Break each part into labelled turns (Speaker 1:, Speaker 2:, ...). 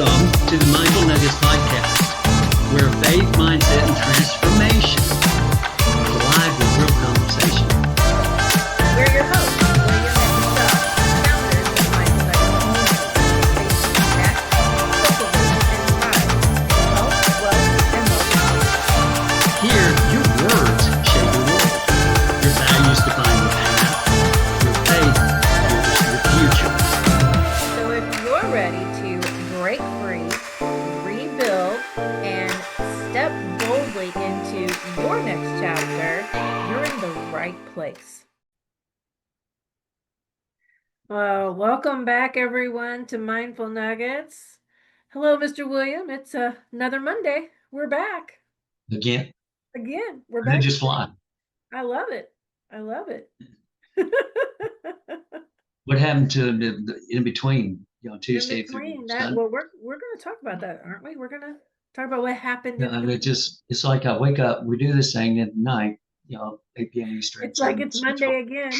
Speaker 1: Welcome to the Mindful Nuggets podcast, where faith, mindset, and transformation collide with real conversation.
Speaker 2: We're your hosts, William and Michelle, founders of the Mindful Nuggets community, based in connect, cultivate, and thrive in health, wealth, and motivation.
Speaker 1: Here, your words shape your world. Your values define your path. Your faith fuels your future.
Speaker 2: So if you're ready to break free, rebuild, and step boldly into your next chapter, you're in the right place. Well, welcome back, everyone, to Mindful Nuggets. Hello, Mr. William. It's another Monday. We're back
Speaker 1: Again,
Speaker 2: again. We're
Speaker 1: they
Speaker 2: back.
Speaker 1: just fly.
Speaker 2: I love it. I love it.
Speaker 1: What happened to the in between, Tuesday
Speaker 2: In
Speaker 1: through
Speaker 2: between that,
Speaker 1: Sunday?
Speaker 2: well, we're going to talk about that, aren't we? We're going to talk about what happened in between.
Speaker 1: It's like I wake up, we do this thing at night, 8 p.m. Eastern.
Speaker 2: It's like it's Monday again.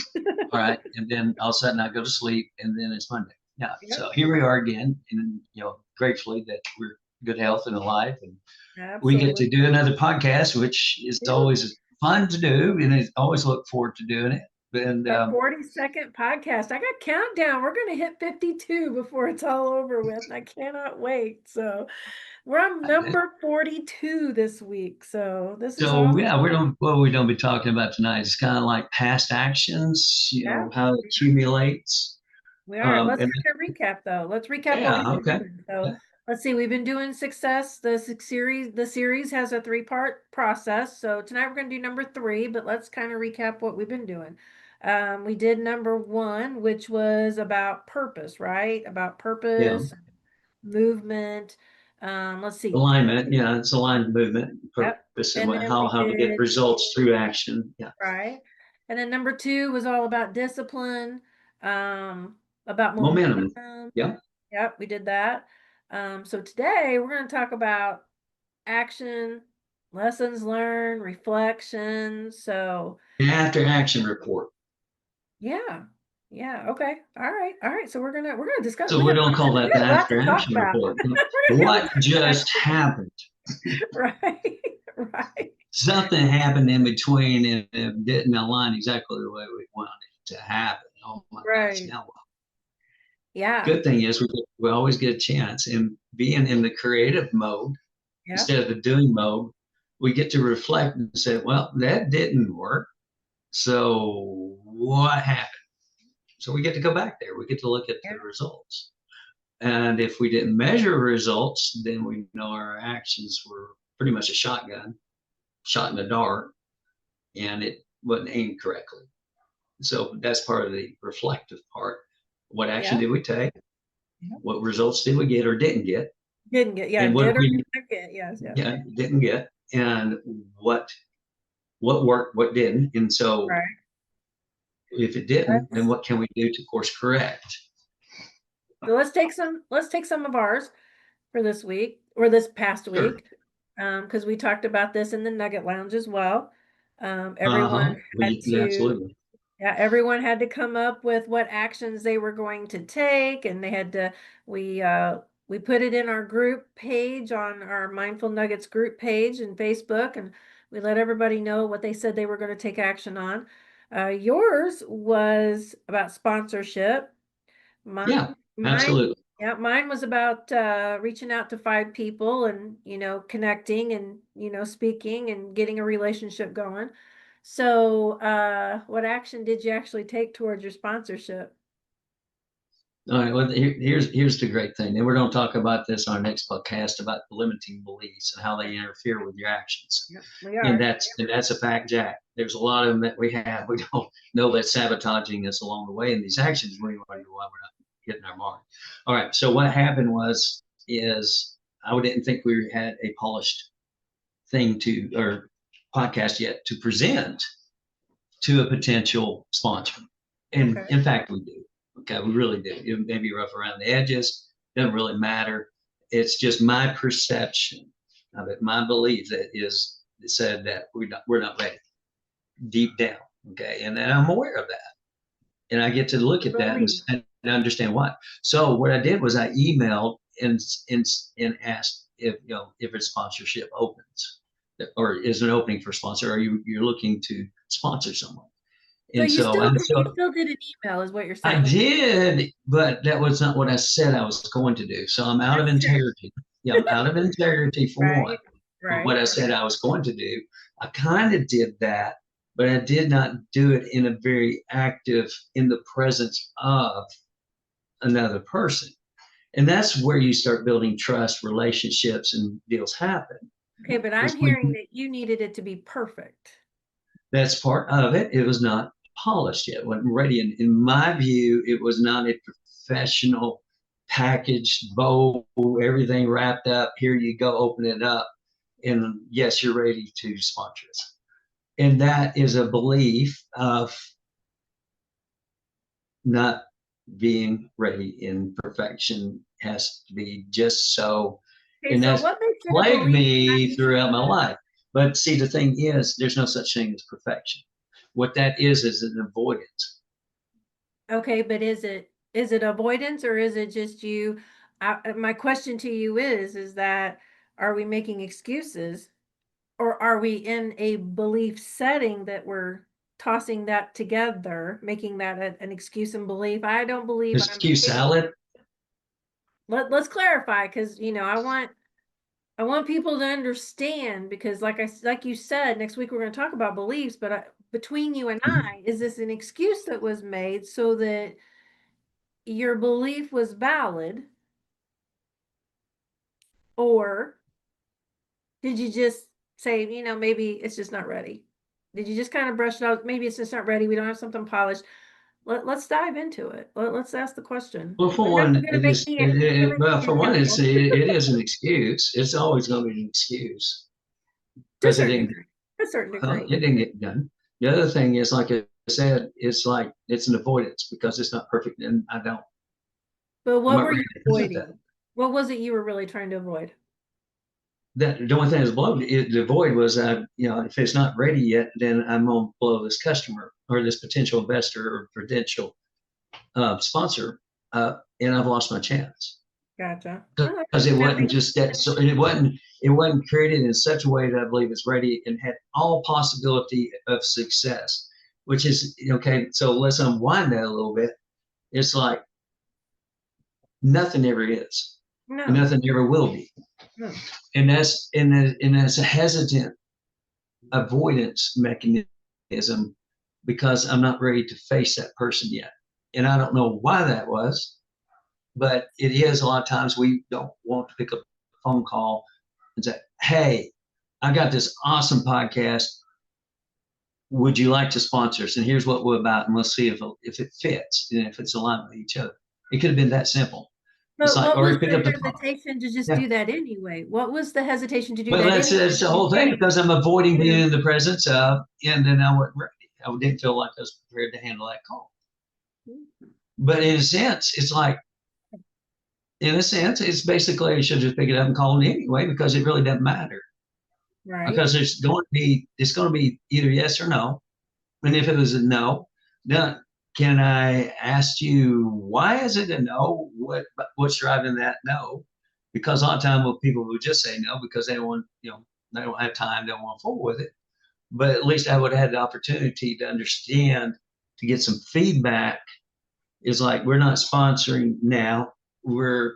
Speaker 1: All right. And then all of a sudden I go to sleep and then it's Monday. Yeah.
Speaker 2: Yep.
Speaker 1: So here we are again. And, gratefully that we're good health and alive. And
Speaker 2: Absolutely.
Speaker 1: we get to do another podcast, which is always fun to do. And I always look forward to doing it. And
Speaker 2: a 40-second podcast. I got countdown. We're going to hit 52 before it's all over with. I cannot wait. So we're on number 42 this week. So this is awesome.
Speaker 1: Yeah, what we're going to be talking about tonight is kind of like past actions, how it accumulates.
Speaker 2: We are. Let's take a recap though. Let's recap what we've been doing. So let's see. We've been doing success. The series has a 3-part process. So tonight we're going to do number 3, but let's kind of recap what we've been doing. We did number 1, which was about purpose, right? About purpose, movement. Let's see.
Speaker 1: Alignment. Yeah, it's aligned movement, purpose, and how to get results through action. Yeah.
Speaker 2: Right. And then number 2 was all about discipline, about
Speaker 1: momentum. Yeah.
Speaker 2: Yep, we did that. So today we're going to talk about action, lessons learned, reflection. So
Speaker 1: after action report.
Speaker 2: Yeah. Okay. All right. So we're gonna discuss.
Speaker 1: So we don't call that the after action report. What just happened?
Speaker 2: Right.
Speaker 1: Something happened in between and it didn't align exactly the way we wanted it to happen. Oh my gosh! Now what?
Speaker 2: Yeah.
Speaker 1: Good thing is we always get a chance, and being in the creative mode instead of the doing mode, we get to reflect and say, well, that didn't work. So what happened? So we get to go back there. We get to look at the results. And if we didn't measure results, then we know our actions were pretty much a shot in the dark, and it wasn't aimed correctly. So that's part of the reflective part. What action did we take? What results did we get or didn't get?
Speaker 2: Didn't get,
Speaker 1: and what
Speaker 2: did or didn't get, yes.
Speaker 1: Yeah, didn't get. And what worked, what didn't. And so if it didn't, then what can we do to course correct?
Speaker 2: So let's take some of ours for this week or this past week. Because we talked about this in the Nugget Lounge as well. Everyone everyone had to come up with what actions they were going to take, and they had to. We put it in our group page on our Mindful Nuggets group page in Facebook, and we let everybody know what they said they were going to take action on. Yours was about sponsorship.
Speaker 1: Absolutely.
Speaker 2: Mine was about reaching out to 5 people and, connecting and, speaking and getting a relationship going. So what action did you actually take towards your sponsorship?
Speaker 1: All right. Well, here's the great thing. And we're going to talk about this on our next podcast about limiting beliefs and how they interfere with your actions.
Speaker 2: Yep, we are.
Speaker 1: And that's a fact, Jack. There's a lot of them that we have. We don't know that sabotaging us along the way in these actions. We wonder why we're not hitting our mark. All right. So what happened is I didn't think we had a polished thing or podcast yet to present to a potential sponsor. And in fact, we do. Okay, we really do. It may be rough around the edges. Doesn't really matter. It's just my perception of it, my belief that said that we're not ready deep down. Okay, and I'm aware of that, and I get to look at that and understand why. So what I did was I emailed and ask if if its sponsorship opens, or is an opening for sponsor, or you're looking to sponsor someone.
Speaker 2: So
Speaker 1: And
Speaker 2: you
Speaker 1: so
Speaker 2: still did an email, is what you're
Speaker 1: I
Speaker 2: saying.
Speaker 1: did, but that was not what I said I was going to do. So I'm out of integrity. Yeah, I'm out of integrity for one.
Speaker 2: Right.
Speaker 1: What I said I was going to do, I kind of did that, but I did not do it in a very active, in the presence of another person. And that's where you start building trust, relationships, and deals happen.
Speaker 2: Okay, but I'm hearing that you needed it to be perfect.
Speaker 1: That's part of it. It was not polished yet, wasn't ready. And in my view, it was not a professional packaged bow, everything wrapped up. Here you go, open it up, and yes, you're ready to sponsor us. And that is a belief of not being ready in perfection, has to be just so.
Speaker 2: Okay,
Speaker 1: And
Speaker 2: so
Speaker 1: that's
Speaker 2: what makes it a
Speaker 1: plagued
Speaker 2: belief?
Speaker 1: me throughout my life. But see, the thing is, there's no such thing as perfection. What that is an avoidance.
Speaker 2: Okay, but is it avoidance, or is it just you? My question to you is that, are we making excuses, or are we in a belief setting that we're tossing that together, making that an excuse and belief? I don't believe I'm
Speaker 1: Excuse salad.
Speaker 2: Let's clarify, because I want people to understand, because like you said, next week we're going to talk about beliefs, but between you and I, is this an excuse that was made so that your belief was valid, or did you just say, maybe it's just not ready? Did you just kind of brush it out? Maybe it's just not ready. We don't have something polished. Let's dive into it. Let's ask the question.
Speaker 1: Well, for
Speaker 2: You're
Speaker 1: one,
Speaker 2: going to make me,
Speaker 1: well, for one,
Speaker 2: accountable.
Speaker 1: it is an excuse. It's always going to be an excuse
Speaker 2: To a
Speaker 1: because
Speaker 2: certain degree. To a certain degree.
Speaker 1: it didn't get done. The other thing is, like I said, it's like it's an avoidance because it's not perfect, and I don't.
Speaker 2: But what
Speaker 1: I'm not
Speaker 2: were
Speaker 1: ready
Speaker 2: you
Speaker 1: to present that.
Speaker 2: avoiding? What was it you were really trying to avoid?
Speaker 1: That the only thing that's blown the void was, if it's not ready yet, then I'm gonna blow this customer or this potential investor or potential sponsor, and I've lost my chance
Speaker 2: Gotcha.
Speaker 1: because it wasn't just that. So it wasn't created in such a way that I believe it's ready and had all possibility of success. Which is okay. So let's unwind that a little bit. It's like nothing ever is, and
Speaker 2: No.
Speaker 1: nothing ever will be,
Speaker 2: No.
Speaker 1: and that's a hesitant avoidance mechanism because I'm not ready to face that person yet. And I don't know why that was, but it is a lot of times we don't want to pick up a phone call and say, hey, I got this awesome podcast. Would you like to sponsor us? And here's what we're about. And we'll see if it fits and if it's aligned with each other. It could have been that simple. It's
Speaker 2: But
Speaker 1: like,
Speaker 2: what
Speaker 1: or
Speaker 2: was
Speaker 1: you pick up
Speaker 2: the
Speaker 1: the phone.
Speaker 2: hesitation to just
Speaker 1: Yeah.
Speaker 2: do that anyway? What was the hesitation to do
Speaker 1: Well,
Speaker 2: that
Speaker 1: that's,
Speaker 2: anyway?
Speaker 1: that's the whole thing because I'm avoiding being in the presence of, and then I wasn't ready. I didn't feel like I was prepared to handle that call. But in a sense, it's like, it's basically you should just pick it up and call it anyway because it really doesn't matter.
Speaker 2: Right.
Speaker 1: Because it's going to be either yes or no. And if it was a no, then can I ask you why is it a no? What's driving that no? Because a lot of time people would just say no because they don't want, they don't have time, they don't want to forward with it. But at least I would have had the opportunity to understand, to get some feedback. Is like, we're not sponsoring now. We're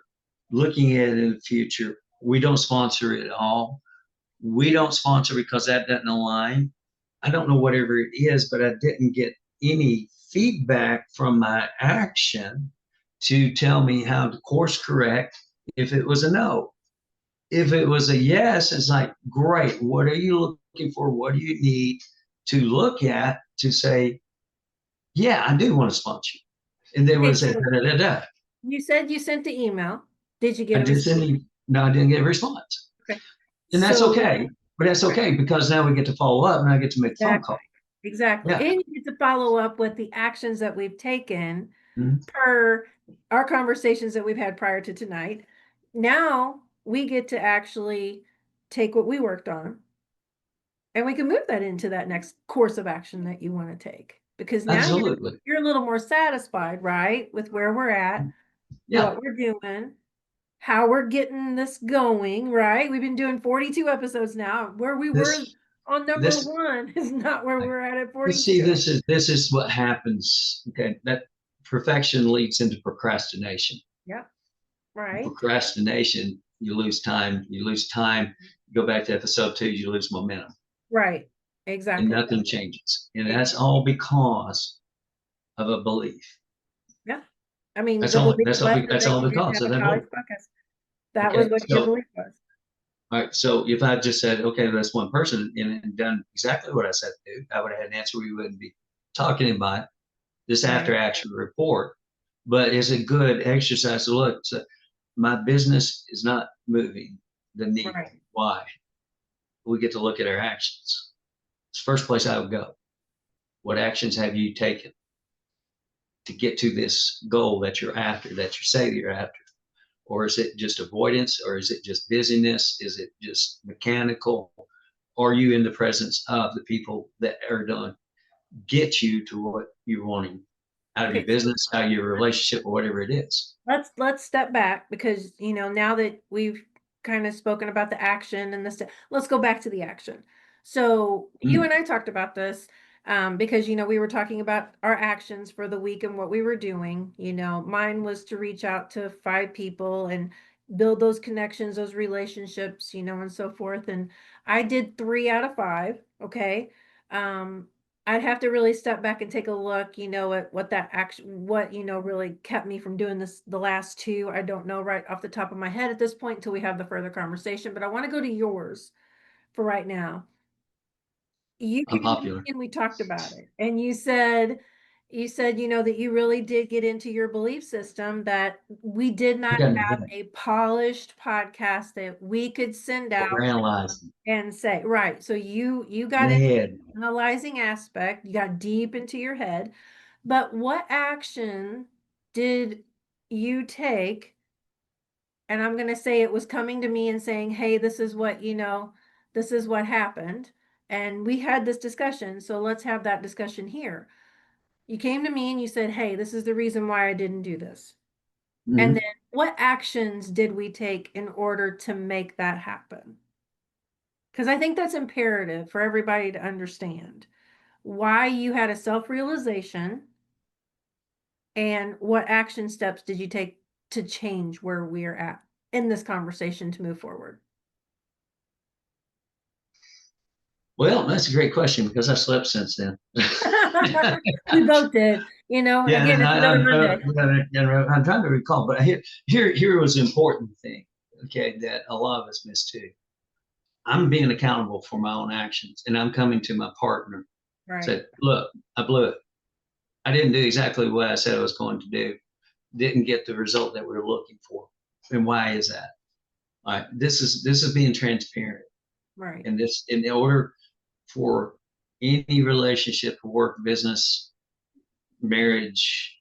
Speaker 1: looking at it in the future. We don't sponsor it at all. We don't sponsor because that doesn't align. I don't know whatever it is, but I didn't get any feedback from my action to tell me how to course correct if it was a no. If it was a yes, it's like, great. What are you looking for? What do you need to look at to say, yeah, I do want to sponsor you? And they would say,
Speaker 2: So
Speaker 1: da, da, da, da.
Speaker 2: you said you sent the email. Did you get
Speaker 1: I
Speaker 2: a
Speaker 1: did
Speaker 2: response?
Speaker 1: no, I didn't get a response.
Speaker 2: Okay.
Speaker 1: And that's
Speaker 2: So
Speaker 1: okay. But that's okay because now we get to follow up and I get to make a phone call.
Speaker 2: Exactly.
Speaker 1: Yeah.
Speaker 2: And you get to follow up with the actions that we've taken
Speaker 1: Mhm.
Speaker 2: per our conversations that we've had prior to tonight. Now we get to actually take what we worked on and we can move that into that next course of action that you want to take. Because now
Speaker 1: Absolutely.
Speaker 2: you're a little more satisfied, right? With where we're at,
Speaker 1: Yeah.
Speaker 2: what we're doing, how we're getting this going, right? We've been doing 42 episodes now. Where we were
Speaker 1: This
Speaker 2: on number
Speaker 1: this
Speaker 2: one is not where we're at
Speaker 1: see,
Speaker 2: 42.
Speaker 1: this is what happens. Okay, that perfection leads into procrastination.
Speaker 2: Yep. Right.
Speaker 1: Procrastination, you lose time. You lose time. You go back to episode 2, you lose momentum,
Speaker 2: Right.
Speaker 1: and
Speaker 2: Exactly.
Speaker 1: nothing changes. And
Speaker 2: It-
Speaker 1: that's all because of a belief.
Speaker 2: yeah. I mean,
Speaker 1: That's
Speaker 2: the
Speaker 1: all.
Speaker 2: belief
Speaker 1: That's all.
Speaker 2: was
Speaker 1: That's
Speaker 2: that
Speaker 1: all
Speaker 2: you didn't
Speaker 1: because
Speaker 2: have
Speaker 1: of
Speaker 2: a
Speaker 1: that
Speaker 2: college
Speaker 1: belief.
Speaker 2: podcast. That was
Speaker 1: Okay,
Speaker 2: what your
Speaker 1: so
Speaker 2: belief was.
Speaker 1: all right. So if I just said, okay, that's one person, and done exactly what I said to do, I would have had an answer. We wouldn't be talking about this after
Speaker 2: Right.
Speaker 1: action report. But is a good exercise to look. So my business is not moving the needle.
Speaker 2: Right.
Speaker 1: Why? We get to look at our actions. It's the first place I would go. What actions have you taken to get to this goal that you're after, that you say that you're after? Or is it just avoidance? Or is it just busyness? Is it just mechanical? Are you in the presence of the people that are going to get you to what you're wanting out of your
Speaker 2: Okay. So
Speaker 1: business, out of your relationship, or whatever it is?
Speaker 2: let's step back because now that we've kind of spoken about the action and let's go back to the action. So you
Speaker 1: Mm,
Speaker 2: and I talked about this because we were talking about our actions for the week and what we were doing. Mine was to reach out to 5 people and build those connections, those relationships, and so forth. And I did 3 out of 5. Okay. Um, I'd have to really step back and take a look, at what that action, what, really kept me from doing this, the last 2. I don't know right off the top of my head at this point until we have the further conversation, but I want to go to yours for right now. You
Speaker 1: I'm
Speaker 2: came to me
Speaker 1: popular.
Speaker 2: and we talked about it. And you said, that you really did get into your belief system that we did
Speaker 1: I
Speaker 2: not
Speaker 1: got no
Speaker 2: have
Speaker 1: head.
Speaker 2: a polished podcast that we could send out
Speaker 1: Overanalyzing.
Speaker 2: and say, right. So you
Speaker 1: In
Speaker 2: got
Speaker 1: the
Speaker 2: into
Speaker 1: head.
Speaker 2: the analyzing aspect, you got deep into your head. But what action did you take? And I'm going to say it was coming to me and saying, hey, this is what happened. And we had this discussion. So let's have that discussion here. You came to me and you said, hey, this is the reason why I didn't do this. And then
Speaker 1: Mm-hmm.
Speaker 2: what actions did we take in order to make that happen? Because I think that's imperative for everybody to understand why you had a self-realization and what action steps did you take to change where we're at in this conversation to move forward.
Speaker 1: Well, that's a great question because I slept since then.
Speaker 2: We both did,
Speaker 1: Yeah,
Speaker 2: again, it's another Monday.
Speaker 1: I'm trying to recall, but here was the important thing, okay, that a lot of us miss too. I'm being accountable for my own actions, and I'm coming to my partner,
Speaker 2: Right.
Speaker 1: said, "Look, I blew it. I didn't do exactly what I said I was going to do. Didn't get the result that we were looking for. And why is that? All right, this is being transparent,
Speaker 2: Right.
Speaker 1: and this in order for any relationship, work, business, marriage,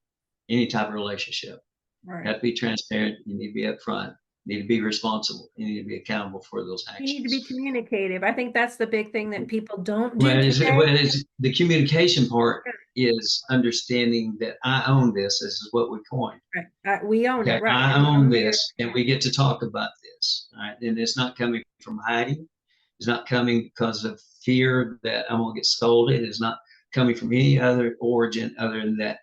Speaker 1: any type of relationship. You
Speaker 2: Right.
Speaker 1: have to be transparent. You need to be upfront. You need to be responsible. You need to be accountable for those
Speaker 2: You need to be
Speaker 1: actions.
Speaker 2: communicative. I think that's the big thing that people don't do
Speaker 1: Well,
Speaker 2: today.
Speaker 1: it's the communication part is understanding that I own this. This is what we coined.
Speaker 2: Right. We own it.
Speaker 1: Okay,
Speaker 2: Right.
Speaker 1: I
Speaker 2: We
Speaker 1: own
Speaker 2: own it.
Speaker 1: this, and we get to talk about this. All right, and it's not coming from hiding. It's not coming because of fear that I'm gonna get scolded. It's not coming from any other origin other than that.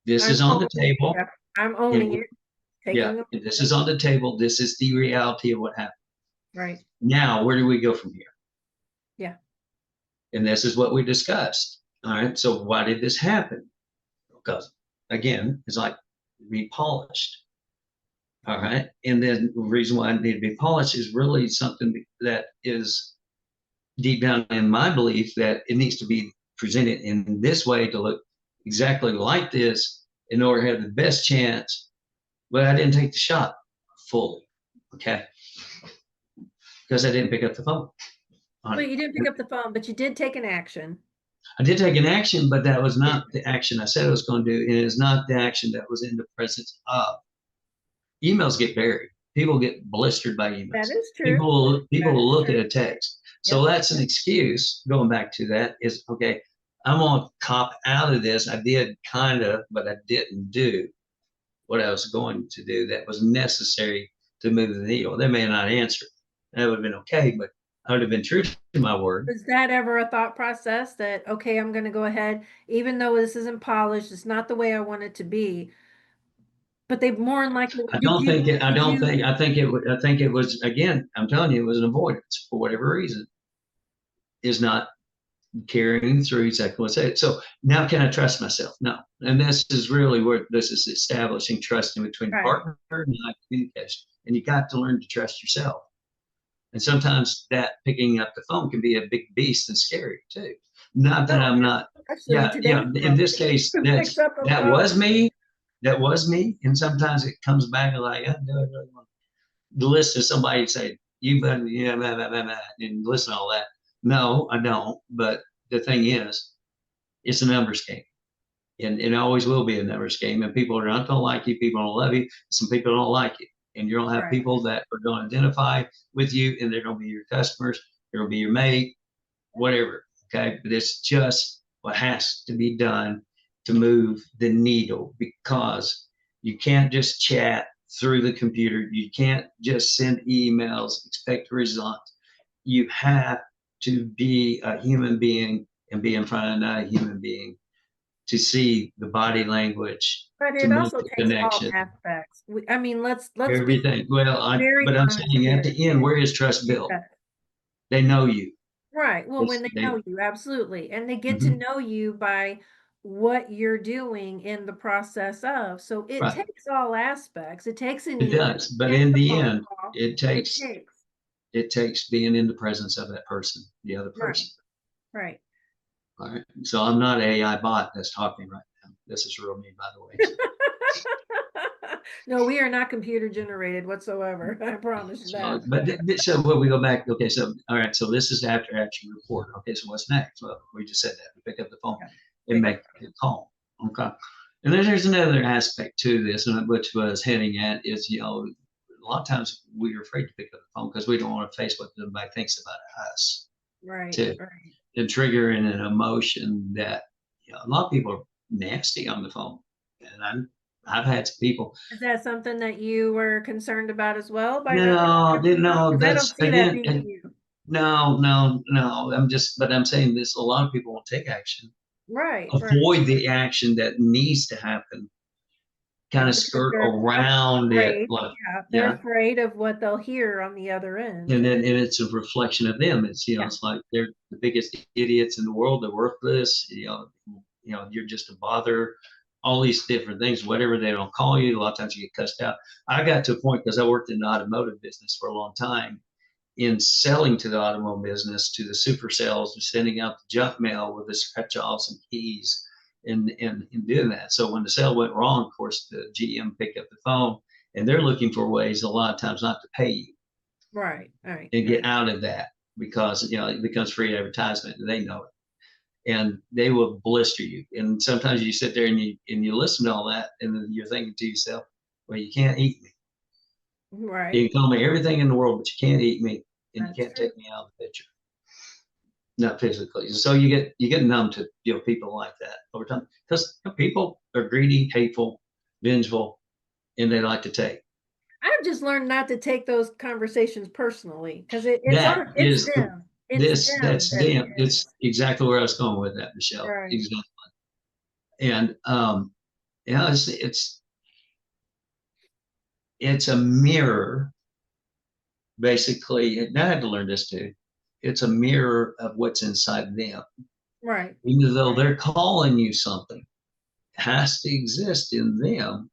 Speaker 1: This
Speaker 2: I'm
Speaker 1: is on the
Speaker 2: owning it.
Speaker 1: table,
Speaker 2: Yeah. I'm
Speaker 1: and
Speaker 2: owning it.
Speaker 1: yeah,
Speaker 2: Taking
Speaker 1: this
Speaker 2: it.
Speaker 1: is on the table. This is the reality of what happened.
Speaker 2: Right.
Speaker 1: Now, where do we go from here?
Speaker 2: Yeah.
Speaker 1: And this is what we discussed. All right. So why did this happen? Because again, it's like be polished. All right. And then the reason why I need to be polished is really something that is deep down in my belief that it needs to be presented in this way to look exactly like this in order to have the best chance. But I didn't take the shot fully. Okay. Because I didn't pick up the phone.
Speaker 2: Well, you didn't pick up the phone, but you did take an action.
Speaker 1: I did take an action, but that was not the action I said I was going to do. And it is not the action that was in the presence of. Emails get buried. People get blistered by
Speaker 2: That
Speaker 1: emails.
Speaker 2: is true.
Speaker 1: People
Speaker 2: That
Speaker 1: will
Speaker 2: is
Speaker 1: look at
Speaker 2: true.
Speaker 1: a text. So
Speaker 2: Yep.
Speaker 1: that's an excuse. Going back to that is okay. I'm gonna cop out of this. I did kind of, but I didn't do. what I was going to do that was necessary to move the needle. They may not answer. That would have been okay, but I would have been true to my word.
Speaker 2: Is that ever a thought process that, okay, I'm gonna go ahead, even though this isn't polished, it's not the way I want it to be, but they more than likely,
Speaker 1: I don't think it, I
Speaker 2: did
Speaker 1: don't
Speaker 2: you,
Speaker 1: think, I think it was, again, I'm telling you, it was an avoidance for whatever reason, is not carrying through exactly what's said. So now can I trust myself? No. And this is really where this is establishing trust in between the
Speaker 2: right,
Speaker 1: partner and the communication. And you got to learn to trust yourself. And sometimes that picking up the phone can be a big beast and scary too. Not that
Speaker 2: no,
Speaker 1: I'm not,
Speaker 2: especially in
Speaker 1: yeah, yeah.
Speaker 2: today's
Speaker 1: In
Speaker 2: world,
Speaker 1: this case,
Speaker 2: who picks up a
Speaker 1: that was
Speaker 2: phone?
Speaker 1: me. That was me. And sometimes it comes back like, oh, no, I really want to listen to somebody say, you better, yeah, blah, blah, blah, blah, and listen to all that. No, I don't. But the thing is, it's a numbers game. And it always will be a numbers game. And people are not going to like you. People don't love you. Some people don't like you. And you're going to have
Speaker 2: Right,
Speaker 1: people that are going to identify with you and they're going to be your customers. They're going to be your mate, whatever. Okay. But it's just what has to be done to move the needle, because you can't just chat through the computer. You can't just send emails, expect results. You have to be a human being and be in front of another human being to see the body language,
Speaker 2: but
Speaker 1: to
Speaker 2: it
Speaker 1: make
Speaker 2: also
Speaker 1: the
Speaker 2: takes all
Speaker 1: connection,
Speaker 2: aspects. I mean, let's be
Speaker 1: everything. Well,
Speaker 2: very
Speaker 1: but I'm
Speaker 2: honest
Speaker 1: saying at
Speaker 2: here.
Speaker 1: the end, where is trust built?
Speaker 2: Yeah.
Speaker 1: They know you.
Speaker 2: Right, well, when they
Speaker 1: They,
Speaker 2: know you, absolutely, and they get to
Speaker 1: mhm,
Speaker 2: know you by what you're doing in the process of, so it
Speaker 1: right.
Speaker 2: takes all aspects, it takes an
Speaker 1: It
Speaker 2: email,
Speaker 1: does. But
Speaker 2: it takes
Speaker 1: in
Speaker 2: a
Speaker 1: the
Speaker 2: phone
Speaker 1: end,
Speaker 2: call,
Speaker 1: it
Speaker 2: it
Speaker 1: takes,
Speaker 2: takes
Speaker 1: it takes being in the presence of that person, the other
Speaker 2: right,
Speaker 1: person.
Speaker 2: right.
Speaker 1: All right. So I'm not an AI bot that's talking right now. This is real me, by the way. So,
Speaker 2: No, we are not computer generated whatsoever, I promise you
Speaker 1: so
Speaker 2: that.
Speaker 1: but so when we go back, okay, so all right, so this is after action report. Okay, so what's next? Well, we just said that. We pick up the phone
Speaker 2: Yeah,
Speaker 1: and
Speaker 2: pick up
Speaker 1: make a call. Okay. And then there's another aspect to this, and which was hitting at is, a lot of times we're afraid to pick up the phone because we don't want to face what somebody thinks about us
Speaker 2: right,
Speaker 1: too.
Speaker 2: right.
Speaker 1: And triggering an emotion that, a lot of people are nasty on the phone. And I've had some people,
Speaker 2: Is that something that you were concerned about as well by not picking
Speaker 1: no,
Speaker 2: up the phone?
Speaker 1: no,
Speaker 2: Because I don't
Speaker 1: that's
Speaker 2: see that
Speaker 1: again,
Speaker 2: being you.
Speaker 1: no, no, no. But I'm saying this, a lot of people won't take action,
Speaker 2: Right, right.
Speaker 1: avoid the action that needs to happen, kind of
Speaker 2: Because
Speaker 1: skirt
Speaker 2: they're
Speaker 1: around it.
Speaker 2: afraid,
Speaker 1: Like,
Speaker 2: yeah, they're
Speaker 1: yeah.
Speaker 2: afraid of what they'll hear on the other end.
Speaker 1: And then, and it's a reflection of them. It's,
Speaker 2: Yeah,
Speaker 1: it's like they're the biggest idiots in the world. They're worthless. You're just a bother. All these different things, whatever they don't call you. A lot of times you get cussed out. I got to a point because I worked in the automotive business for a long time, in selling to the automobile business, to the super sales, and sending out the junk mail with the scratch offs and keys, and doing that. So when the sale went wrong, of course, the GM picked up the phone and they're looking for ways a lot of times not to pay you
Speaker 2: right, right,
Speaker 1: and get
Speaker 2: right.
Speaker 1: out of that, because it becomes free advertisement and they know it, and they will blister you. And sometimes you sit there and you listen to all that, and then you're thinking to yourself, well, you can't eat me. You
Speaker 2: Right.
Speaker 1: can call me everything in the world, but you can't eat me, and you
Speaker 2: That's
Speaker 1: can't
Speaker 2: true.
Speaker 1: take me out of the picture, not physically. So you get numb to people like that over time, because people are greedy, hateful, vengeful, and they like to take.
Speaker 2: I've just learned not to take those conversations personally because
Speaker 1: That
Speaker 2: it's
Speaker 1: is
Speaker 2: them. It's
Speaker 1: this
Speaker 2: them
Speaker 1: that's
Speaker 2: that it
Speaker 1: them. It's
Speaker 2: is.
Speaker 1: exactly where I was going with that, Michelle.
Speaker 2: Right.
Speaker 1: Exactly. And it's a mirror, basically. And I had to learn this too. It's a mirror of what's inside them.
Speaker 2: Right.
Speaker 1: Even though
Speaker 2: Right.
Speaker 1: they're calling you something, it has to exist in them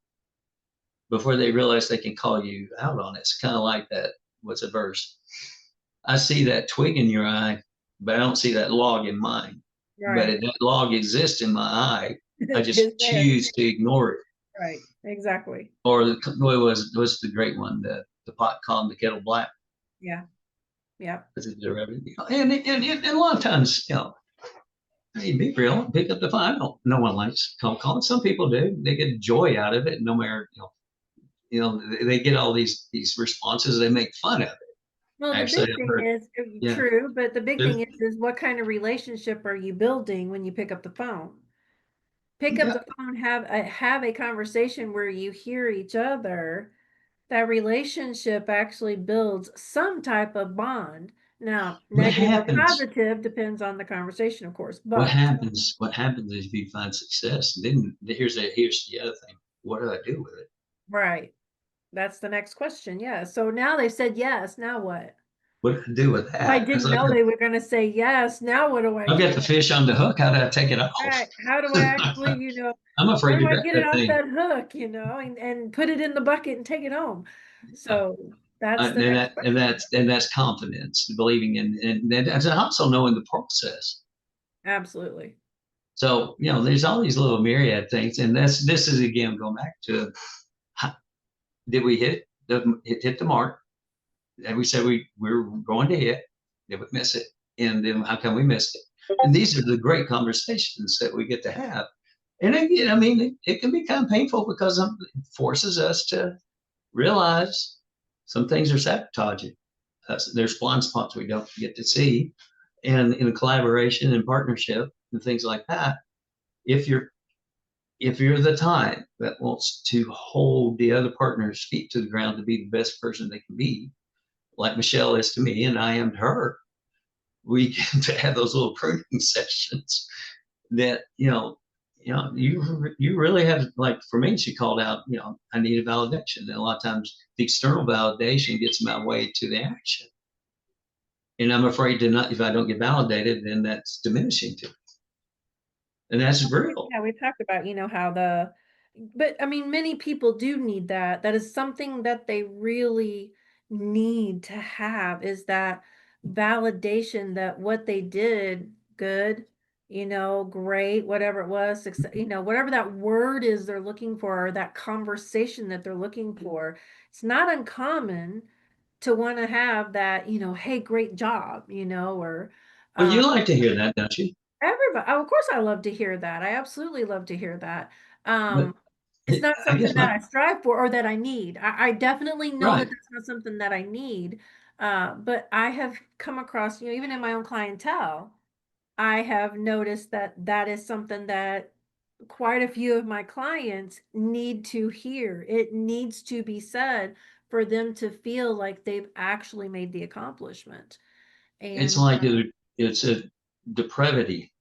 Speaker 1: before they realize they can call you out on it. It's kind of like that. What's a verse? I see that twig in your eye, but I don't see that log in mine. But
Speaker 2: Right.
Speaker 1: that log exists in my eye. I just
Speaker 2: It's there.
Speaker 1: choose to ignore it.
Speaker 2: Right. Exactly.
Speaker 1: Or what was the great one, the pot calling the kettle black.
Speaker 2: Yeah. Yeah.
Speaker 1: And a lot of times, hey, be real, pick up the phone. I don't. No one likes cold calling. Some people do. They get joy out of it. No matter, they get all these responses. They make fun of it.
Speaker 2: Well, the big
Speaker 1: Actually, I've
Speaker 2: thing
Speaker 1: heard.
Speaker 2: is
Speaker 1: Yeah.
Speaker 2: true, but the big thing is what kind of relationship are you building when you pick up the phone? pick up
Speaker 1: Yeah,
Speaker 2: the phone, have a conversation where you hear each other, that relationship actually builds some type of bond. Now,
Speaker 1: what
Speaker 2: negative or
Speaker 1: happens?
Speaker 2: positive depends on the conversation, of course,
Speaker 1: What
Speaker 2: but
Speaker 1: happens? What happens is if you find success, then here's the other thing. What do I do with it?
Speaker 2: right. That's the next question. Yeah. So now they said yes. Now what?
Speaker 1: What do I do with
Speaker 2: I
Speaker 1: that? Because
Speaker 2: didn't know they were going to say yes. Now what do I
Speaker 1: I've got
Speaker 2: do?
Speaker 1: the fish on the hook. How do I take it
Speaker 2: Right.
Speaker 1: off?
Speaker 2: How do I actually,
Speaker 1: I'm
Speaker 2: how
Speaker 1: afraid
Speaker 2: do
Speaker 1: to
Speaker 2: I
Speaker 1: grab
Speaker 2: get it
Speaker 1: that
Speaker 2: off
Speaker 1: thing.
Speaker 2: that hook, and put it in the bucket and take it home? So that's the next question.
Speaker 1: And that's confidence, believing and also knowing the process.
Speaker 2: Absolutely.
Speaker 1: So there's all these little myriad things, and this is again going back to how, did we hit the mark? And we said we were going to hit. Did we miss it? And then how come we missed it? And these are the great conversations that we get to have. And again, I mean, it can be kind of painful because it forces us to realize some things are sabotaging us. There's blind spots we don't get to see. And in collaboration and partnership and things like that, if you're the type that wants to hold the other partner's feet to the ground to be the best person they can be, like Michelle is to me and I am to her, we get to have those little pruning sessions that you really have, like for me, she called out, I need a validation. And a lot of times the external validation gets in my way to the action. And I'm afraid to not, if I don't get validated, then that's diminishing to me. And that's real.
Speaker 2: Yeah, we talked about, how but I mean, many people do need that. That is something that they really need to have, is that validation that what they did good, great, whatever it was, success, whatever that word is they're looking for, or that conversation that they're looking for. It's not uncommon to want to have that, hey, great job, or
Speaker 1: Well, you
Speaker 2: um,
Speaker 1: like to hear that, don't you?
Speaker 2: everybody, of course, I love to hear that. I absolutely love to hear that.
Speaker 1: But
Speaker 2: It's not
Speaker 1: I guess
Speaker 2: something that I strive for or that I need. I definitely know that
Speaker 1: right.
Speaker 2: that's not something that I need. But I have come across, even in my own clientele, I have noticed that that is something that quite a few of my clients need to hear. It needs to be said for them to feel like they've actually made the accomplishment.
Speaker 1: It's
Speaker 2: And
Speaker 1: like it's a depravity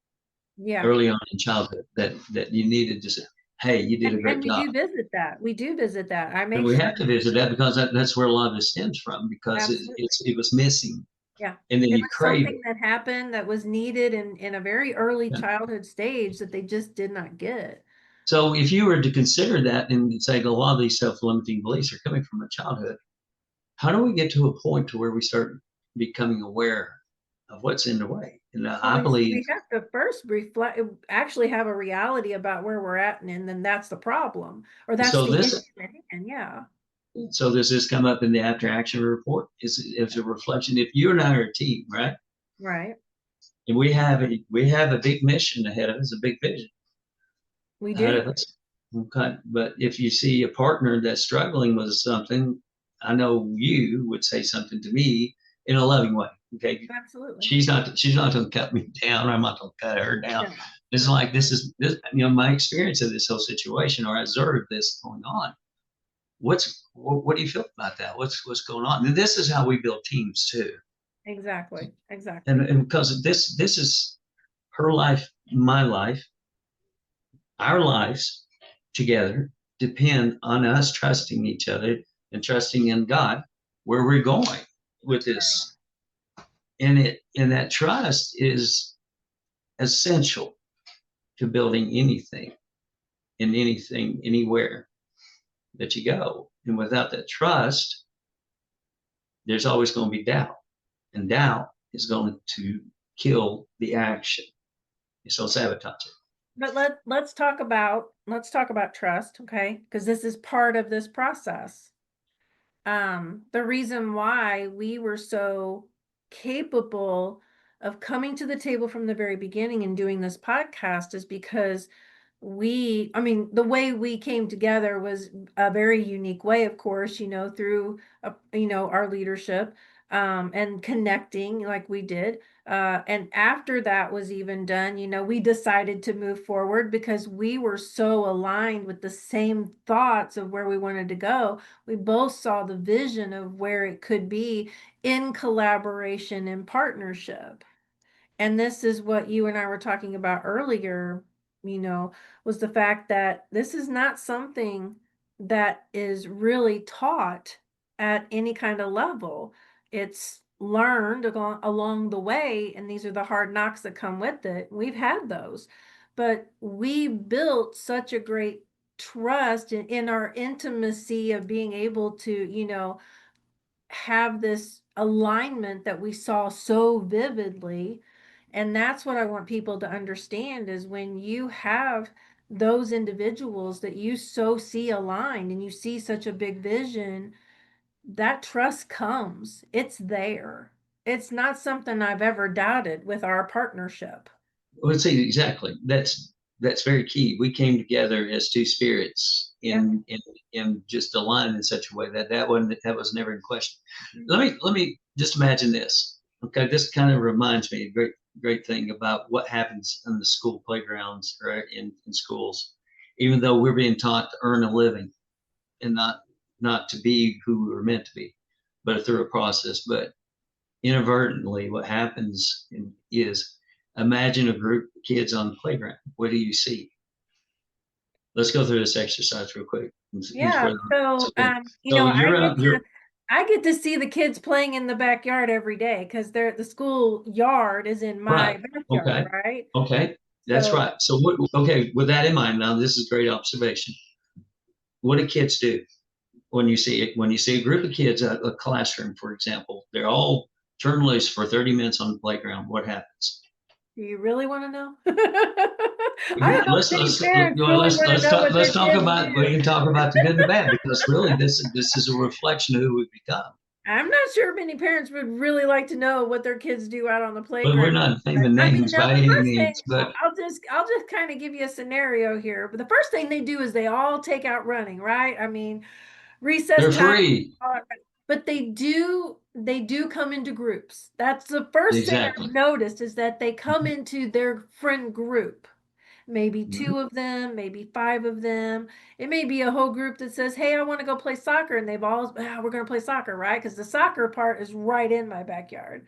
Speaker 2: yeah.
Speaker 1: early on in childhood that you needed to say, hey, you did a
Speaker 2: And
Speaker 1: great
Speaker 2: we
Speaker 1: job.
Speaker 2: do visit that. We do visit that. I
Speaker 1: And
Speaker 2: make
Speaker 1: we
Speaker 2: sure
Speaker 1: have to visit that because that's where a lot of it stems from, because
Speaker 2: absolutely.
Speaker 1: it was missing.
Speaker 2: Yeah.
Speaker 1: And then
Speaker 2: It
Speaker 1: you
Speaker 2: was
Speaker 1: crave
Speaker 2: something
Speaker 1: it.
Speaker 2: that happened that was needed in a very early
Speaker 1: Yeah.
Speaker 2: childhood stage that they just did not get.
Speaker 1: So if you were to consider that and say a lot of these self-limiting beliefs are coming from a childhood, how do we get to a point to where we start becoming aware of what's in the way? And
Speaker 2: Well,
Speaker 1: I
Speaker 2: we
Speaker 1: believe
Speaker 2: have to first reflect, actually have a reality about where we're at, and then that's the problem, or that's
Speaker 1: so.
Speaker 2: the
Speaker 1: This
Speaker 2: issue at hand. Yeah.
Speaker 1: so does this come up in the after action report? Is a reflection. If you and I are a team, right,
Speaker 2: Right.
Speaker 1: and we have a big mission ahead of us, a big vision
Speaker 2: We
Speaker 1: ahead
Speaker 2: do.
Speaker 1: of us. Okay, but if you see a partner that's struggling with something, I know you would say something to me in a loving way. Okay,
Speaker 2: Absolutely.
Speaker 1: she's not going to cut me down. I'm not going to cut her down.
Speaker 2: No.
Speaker 1: It's
Speaker 2: No.
Speaker 1: like this is this my experience of this whole situation, or I observed this going on. What do you feel about that? What's going on? And this is how we build teams too.
Speaker 2: Exactly.
Speaker 1: And,
Speaker 2: Exactly.
Speaker 1: and because this is her life, my life, our lives together depend on us trusting each other and trusting in God where we're going with this. And that trust is essential to building anything in anything anywhere that you go. And without that trust, there's always going to be doubt. And doubt is going to kill the action. So sabotage it.
Speaker 2: But let's talk about trust, okay? Because this is part of this process. The reason why we were so capable of coming to the table from the very beginning and doing this podcast is because I mean, the way we came together was a very unique way, of course, through, our leadership. and connecting like we did. And after that was even done, we decided to move forward because we were so aligned with the same thoughts of where we wanted to go. We both saw the vision of where it could be in collaboration and partnership. And this is what you and I were talking about earlier, you know, was the fact that this is not something that is really taught at any kind of level. It's learned along the way, and these are the hard knocks that come with it. We've had those, but we built such a great trust in our intimacy of being able to, have this alignment that we saw so vividly. And that's what I want people to understand is when you have those individuals that you so see aligned and you see such a big vision, that trust comes. It's there. It's not something I've ever doubted with our partnership.
Speaker 1: Let's say exactly. That's very key. We came together as two spirits
Speaker 2: Yeah.
Speaker 1: in just aligned in such a way that was never in question. Let me just imagine this. Okay, this kind of reminds me a great thing about what happens in the school playgrounds or in schools. Even though we're being taught to earn a living and not to be who we were meant to be, but through a process. But inadvertently, what happens is imagine a group of kids on the playground. What do you see? Let's go through this exercise real quick.
Speaker 2: Yeah. So,
Speaker 1: Okay. So you're
Speaker 2: I get to see the kids playing in the backyard every day because the school yard is in my
Speaker 1: right.
Speaker 2: backyard,
Speaker 1: Okay.
Speaker 2: right?
Speaker 1: Okay. That's
Speaker 2: So
Speaker 1: right. So okay, with that in mind, now this is great observation. What do kids do when you see it? When you see a group of kids, a classroom, for example, they're all turned loose for 30 minutes on the playground. What happens?
Speaker 2: do you really want to know? I don't know
Speaker 1: Let's
Speaker 2: if any
Speaker 1: let's
Speaker 2: parents really want to know what
Speaker 1: let's
Speaker 2: their
Speaker 1: talk
Speaker 2: kids
Speaker 1: about we
Speaker 2: do.
Speaker 1: can talk about the good and the bad because really this is a reflection of who we've become.
Speaker 2: I'm not sure many parents would really like to know what their kids do out on the
Speaker 1: But we're
Speaker 2: playground.
Speaker 1: not
Speaker 2: But
Speaker 1: naming
Speaker 2: I mean,
Speaker 1: names
Speaker 2: now
Speaker 1: by
Speaker 2: the
Speaker 1: any
Speaker 2: first thing
Speaker 1: means, but
Speaker 2: I'll just kind of give you a scenario here. But the first thing they do is they all take out running, right? I mean, recess
Speaker 1: they're
Speaker 2: time,
Speaker 1: free.
Speaker 2: but they do come into groups. That's the first thing I've
Speaker 1: Exactly.
Speaker 2: noticed is that they come into their friend group. Maybe
Speaker 1: Mhm.
Speaker 2: two of them, maybe five of them. It may be a whole group that says, "Hey, I want to go play soccer," and they've all, we're going to play soccer, right? Because the soccer part is right in my backyard.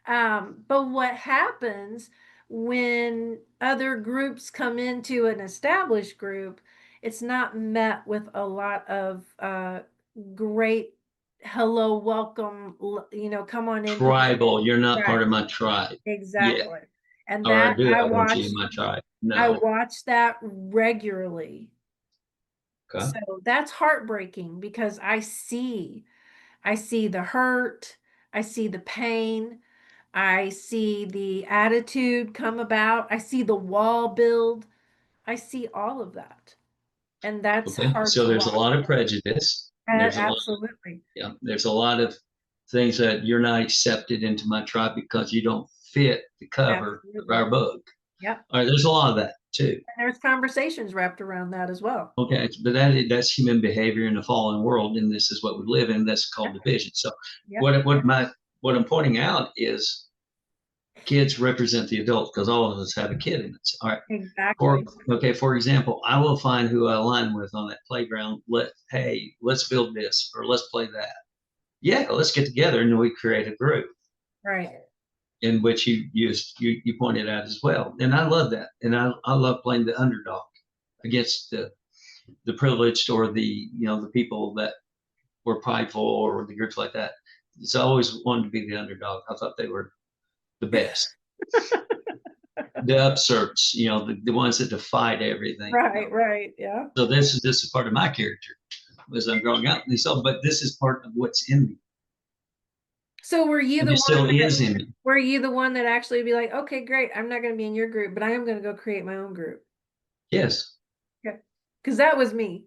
Speaker 2: But what happens when other groups come into an established group? It's not met with a lot of great hello, welcome, come on into the
Speaker 1: Tribal. You're not part
Speaker 2: right.
Speaker 1: of my tribe. Yeah.
Speaker 2: Exactly. And
Speaker 1: Or
Speaker 2: that
Speaker 1: I want you in my tribe.
Speaker 2: I
Speaker 1: No.
Speaker 2: watch that regularly.
Speaker 1: Okay.
Speaker 2: So that's heartbreaking because I see the hurt, I see the pain, I see the attitude come about, I see the wall build, I see all of that. And that's
Speaker 1: Okay.
Speaker 2: hard
Speaker 1: So
Speaker 2: to
Speaker 1: there's a
Speaker 2: watch.
Speaker 1: lot of prejudice. There's a lot
Speaker 2: Absolutely.
Speaker 1: yeah, there's a lot of things that you're not accepted into my tribe because you don't fit the cover of
Speaker 2: Absolutely.
Speaker 1: our book.
Speaker 2: Yep.
Speaker 1: All right, there's a lot of that too.
Speaker 2: And there's conversations wrapped around that as well.
Speaker 1: Okay, but that's human behavior in the fallen world, and this is what we live in. That's called division. So
Speaker 2: Yep.
Speaker 1: what I'm pointing out is kids represent the adults because all of us have a kid in us. All right. For
Speaker 2: Exactly.
Speaker 1: okay, for example, I will find who I align with on that playground. Hey, let's build this or let's play that. Yeah, let's get together and we create a group
Speaker 2: Right.
Speaker 1: in which you pointed out as well. And I love that. And I love playing the underdog against the privileged or the people that were prideful or the groups like that. It's always wanted to be the underdog. I thought they were the best. The upserts, the ones that defied everything.
Speaker 2: Right, right. Yeah.
Speaker 1: So this is part of my character as I'm growing up. And so, but this is part of what's in me,
Speaker 2: So
Speaker 1: and it still is in me.
Speaker 2: were you the one that actually be like, okay, great, I'm not going to be in your group, but I am going to go create my own group?
Speaker 1: Yes.
Speaker 2: Okay. Because that was me.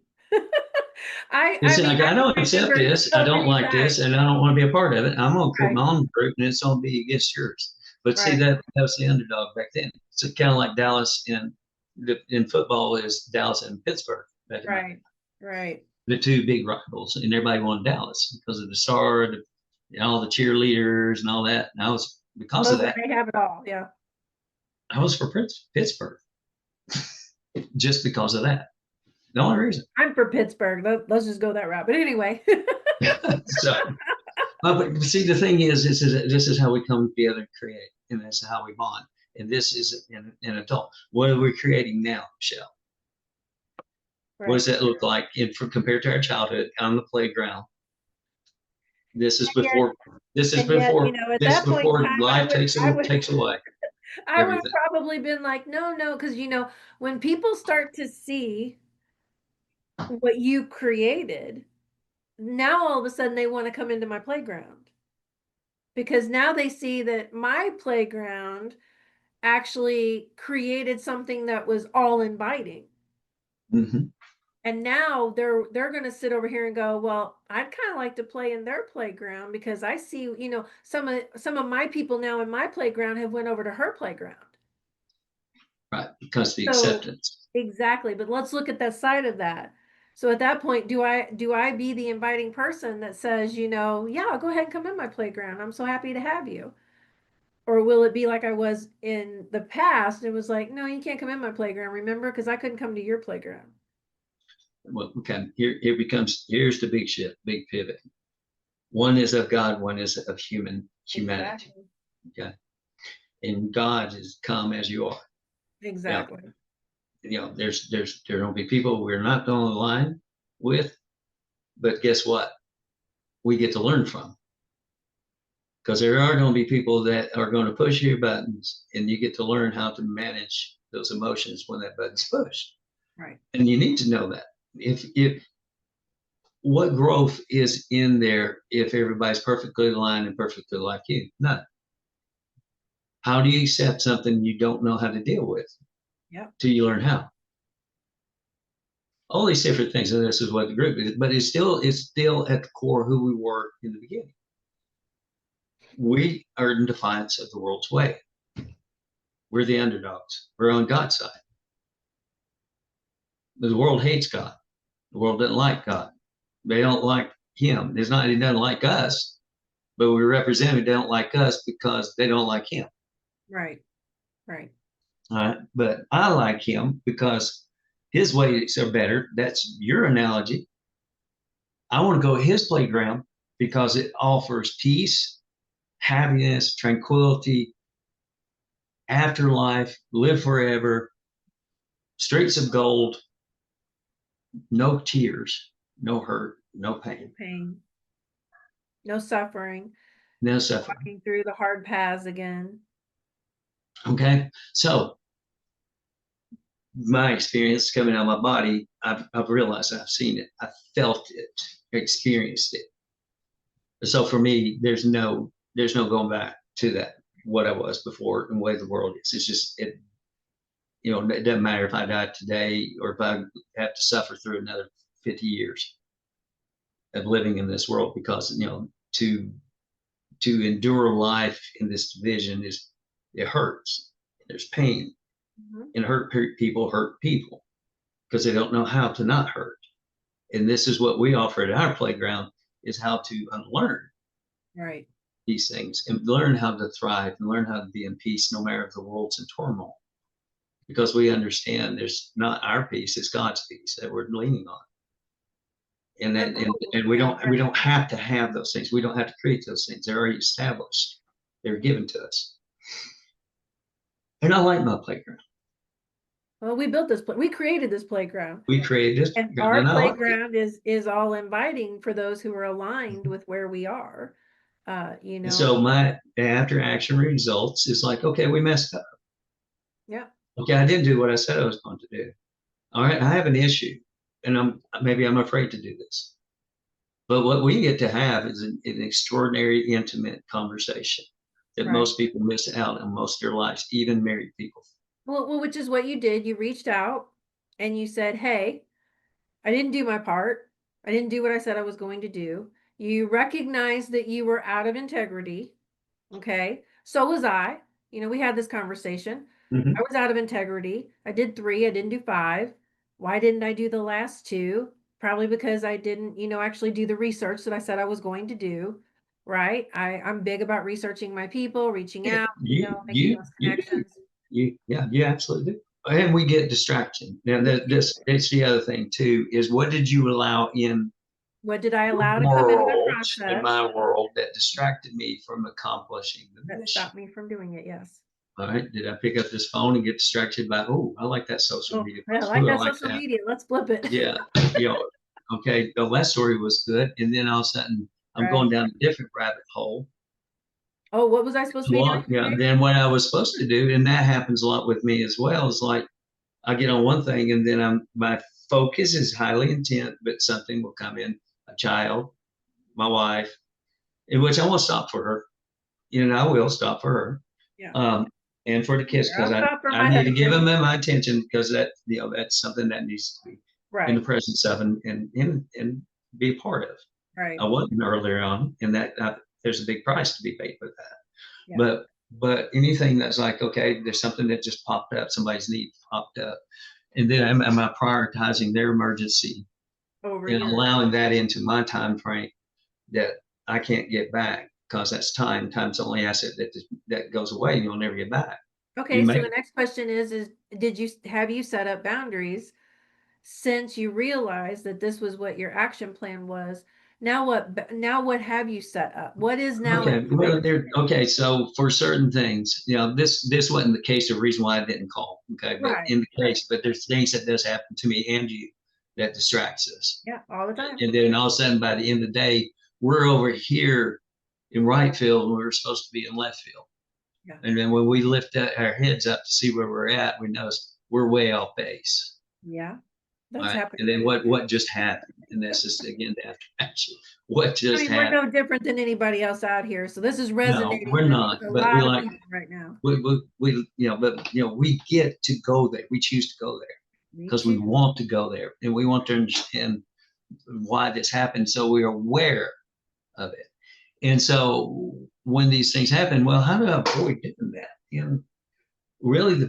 Speaker 2: I
Speaker 1: It's
Speaker 2: mean,
Speaker 1: like
Speaker 2: I
Speaker 1: I
Speaker 2: can
Speaker 1: don't accept
Speaker 2: remember
Speaker 1: this. I
Speaker 2: so
Speaker 1: don't
Speaker 2: many
Speaker 1: like this,
Speaker 2: times.
Speaker 1: and I don't want to be a part of it. I'm going to create
Speaker 2: Right,
Speaker 1: my own group, and it's going to be against yours. But see
Speaker 2: right,
Speaker 1: that was the underdog back then. It's kind of like Dallas in football is Dallas and Pittsburgh back in my day.
Speaker 2: right, right.
Speaker 1: The two big rivals, and everybody wanted Dallas because of the star, all the cheerleaders and all that. And I was, because of
Speaker 2: Those
Speaker 1: that,
Speaker 2: may have it all. Yeah.
Speaker 1: I was for Pittsburgh just because of that. The only reason.
Speaker 2: I'm for Pittsburgh. Let's just go that route. But anyway.
Speaker 1: So, but see, the thing is, this is how we come together and create, and that's how we bond. And this is an adult. What are we creating now, Michelle? Right. What does that look like compared to our childhood on the playground? This is before. This is before.
Speaker 2: You know, at
Speaker 1: this
Speaker 2: that point
Speaker 1: before
Speaker 2: in time,
Speaker 1: life takes away.
Speaker 2: I would have probably been like, no, because you know, when people start to see what you created, now all of a sudden they want to come into my playground. Because now they see that my playground actually created something that was all inviting.
Speaker 1: Mm-hmm.
Speaker 2: And now they're going to sit over here and go, well, I'd kind of like to play in their playground because I see, you know, some of my people now in my playground have went over to her playground.
Speaker 1: Right, because the acceptance.
Speaker 2: Exactly, but let's look at that side of that. So at that point, do I be the inviting person that says, you know, yeah, go ahead and come in my playground. I'm so happy to have you. Or will it be like I was in the past? It was like, no, you can't come in my playground, remember? Because I couldn't come to your playground.
Speaker 1: Well, okay, here's the big shift, big pivot. One is of God, one is of humanity. Exactly. Okay. And God is come as you are.
Speaker 2: Exactly.
Speaker 1: You know, there will be people we're not going to align with, but guess what? We get to learn from. Because there are going to be people that are going to push your buttons, and you get to learn how to manage those emotions when that button's pushed.
Speaker 2: Right.
Speaker 1: And you need to know that. If what growth is in there if everybody's perfectly aligned and perfectly like you? None. How do you accept something you don't know how to deal with?
Speaker 2: Yeah.
Speaker 1: Till you learn how. All these different things, and this is what the group is, but it's still at the core who we were in the beginning. We are in defiance of the world's way. We're the underdogs. We're on God's side. The world hates God. The world doesn't like God. They don't like him. It's not he doesn't like us, but we represent him. They don't like us because they don't like him.
Speaker 2: Right. Right.
Speaker 1: All right. But I like him because his ways are better. That's your analogy. I want to go to his playground because it offers peace, happiness, tranquility, afterlife, live forever, streets of gold, no tears, no hurt, no pain.
Speaker 2: No suffering.
Speaker 1: No suffering.
Speaker 2: Walking through the hard paths again.
Speaker 1: Okay. So my experience coming out of my body, I've realized I've seen it, I felt it, experienced it. So for me, there's no going back to that, what I was before and the way the world is. It's just it, you know, it doesn't matter if I die today or if I have to suffer through another 50 years of living in this world, because you know, to endure life in this division is, it hurts. There's pain. Mm-hmm. And hurt people because they don't know how to not hurt. And this is what we offer at our playground, is how to unlearn
Speaker 2: right
Speaker 1: these things and learn how to thrive and learn how to be in peace no matter if the world's in turmoil. Because we understand there's not our peace, it's God's peace that we're leaning on. And that and we don't have to have those things. We don't have to create those things. They're already established. They're given to us. And I like my playground.
Speaker 2: Well, we built this, we created this playground.
Speaker 1: We created this,
Speaker 2: and our playground is all inviting for those who are aligned with where we are. You know.
Speaker 1: So my after action results is like, okay, we messed up.
Speaker 2: Yeah.
Speaker 1: Okay, I didn't do what I said I was going to do. All right, I have an issue, and I'm afraid to do this. But what we get to have is an extraordinary, intimate conversation that most people miss out on most of their lives, even married people.
Speaker 2: Well, which is what you did. You reached out and you said, hey, I didn't do my part. I didn't do what I said I was going to do. You recognized that you were out of integrity. Okay. So was I. You know, we had this conversation. Mm-hmm. I was out of integrity. I did 3. I didn't do 5. Why didn't I do the last 2? Probably because I didn't, you know, actually do the research that I said I was going to do. right? I'm big about researching my people, reaching
Speaker 1: Yeah,
Speaker 2: out,
Speaker 1: you
Speaker 2: making
Speaker 1: you
Speaker 2: those
Speaker 1: you do.
Speaker 2: connections.
Speaker 1: Yeah, you absolutely do. And we get distraction. Now
Speaker 2: We
Speaker 1: that
Speaker 2: do.
Speaker 1: this it's the other thing too, is what did you allow in
Speaker 2: What did I
Speaker 1: your
Speaker 2: allow to come into the
Speaker 1: world, in
Speaker 2: process
Speaker 1: my world, that distracted me from accomplishing the
Speaker 2: that
Speaker 1: mission?
Speaker 2: stopped me from doing it? Yes.
Speaker 1: All right. Did I pick up this phone and get distracted by, oh, I like that social
Speaker 2: Oh,
Speaker 1: media
Speaker 2: yeah, I
Speaker 1: post.
Speaker 2: like
Speaker 1: Ooh, I
Speaker 2: that
Speaker 1: like
Speaker 2: social
Speaker 1: that.
Speaker 2: media. Let's flip it.
Speaker 1: Yeah. You know, okay, the last story was good. And then all of a sudden I'm going
Speaker 2: Right.
Speaker 1: down a different rabbit hole.
Speaker 2: Oh, what was I supposed to be doing
Speaker 1: Well, yeah,
Speaker 2: today?
Speaker 1: then what I was supposed to do, and that happens a lot with me as well, is like I get on one thing and then my focus is highly intent, but something will come in, a child, my wife, in which I will stop for her. I will stop for her.
Speaker 2: Yeah.
Speaker 1: Um, and for the kids,
Speaker 2: Here,
Speaker 1: because
Speaker 2: I'll stop for
Speaker 1: I
Speaker 2: my
Speaker 1: need to give them
Speaker 2: husband.
Speaker 1: my attention, because that's something that needs to be in the
Speaker 2: Right.
Speaker 1: presence of and be a part of.
Speaker 2: Right.
Speaker 1: I wasn't earlier on, and there's a big price to be paid for that.
Speaker 2: Yeah.
Speaker 1: But anything that's like, okay, there's something that just popped up, somebody's need popped up, and then am I prioritizing their emergency
Speaker 2: Over
Speaker 1: and
Speaker 2: yours.
Speaker 1: allowing that into my time frame that I can't get back, because that's time. Time's the only asset that goes away and you'll never get back. You
Speaker 2: Okay, so
Speaker 1: make
Speaker 2: the next question is have you set up boundaries since you realized that this was what your action plan was? Now what have you set up? What is now in
Speaker 1: Okay, well,
Speaker 2: place?
Speaker 1: okay. So for certain things, this wasn't the case. The reason why I didn't call. Okay, but
Speaker 2: Right.
Speaker 1: in the
Speaker 2: Right.
Speaker 1: case, but there's things that does happen to me and you that distracts us,
Speaker 2: Yeah, all the time.
Speaker 1: and then all of a sudden, by the end of the day, we're over here in right field and we were supposed to be in left field.
Speaker 2: Yeah.
Speaker 1: And then when we lift our heads up to see where we're at, we notice we're way off base.
Speaker 2: Yeah.
Speaker 1: All
Speaker 2: That's
Speaker 1: right.
Speaker 2: happened
Speaker 1: And
Speaker 2: to
Speaker 1: then
Speaker 2: me.
Speaker 1: what just happened? And this is again the after action. What
Speaker 2: I
Speaker 1: just
Speaker 2: mean, we're
Speaker 1: happened?
Speaker 2: no different than anybody else out here. So this is
Speaker 1: No,
Speaker 2: resonating
Speaker 1: we're
Speaker 2: with
Speaker 1: not.
Speaker 2: a
Speaker 1: But we
Speaker 2: lot of
Speaker 1: like
Speaker 2: people right now.
Speaker 1: we get to go there. We choose to go there
Speaker 2: Me
Speaker 1: because we
Speaker 2: too.
Speaker 1: want to go there and we want to understand why this happened. So we're aware of it. And so when these things happen, well, how do I avoid doing that? Really the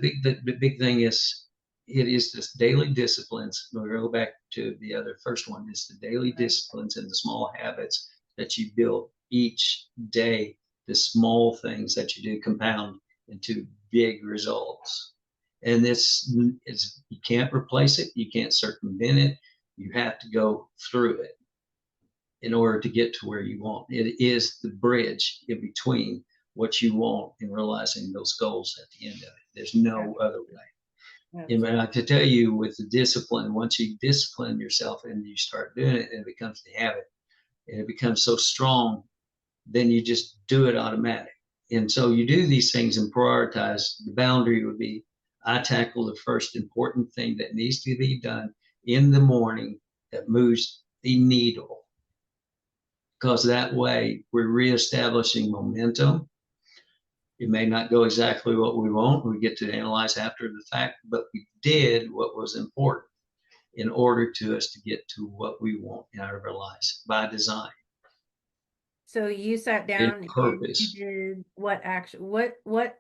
Speaker 1: big thing is it is this daily disciplines. We'll go back to the other first one, is the daily
Speaker 2: Right.
Speaker 1: disciplines and the small habits that you build each day. The small things that you do compound into big results. And this is, you can't replace it, you can't circumvent it, you have to go through it in order to get to where you want. It is the bridge in between what you want and realizing those goals at the end of it. There's no other way. And I
Speaker 2: Absolutely.
Speaker 1: to tell you, with the discipline, once you discipline yourself and you start doing it, and it becomes the habit, and it becomes so strong, then you just do it automatic. And so you do these things and prioritize. The boundary would be, I tackle the first important thing that needs to be done in the morning that moves the needle, because that way we're reestablishing momentum. It may not go exactly what we want. We get to analyze after the fact, but we did what was important in order to us to get to what we want out of our lives by design
Speaker 2: So you sat
Speaker 1: and
Speaker 2: down and you
Speaker 1: purpose.
Speaker 2: did what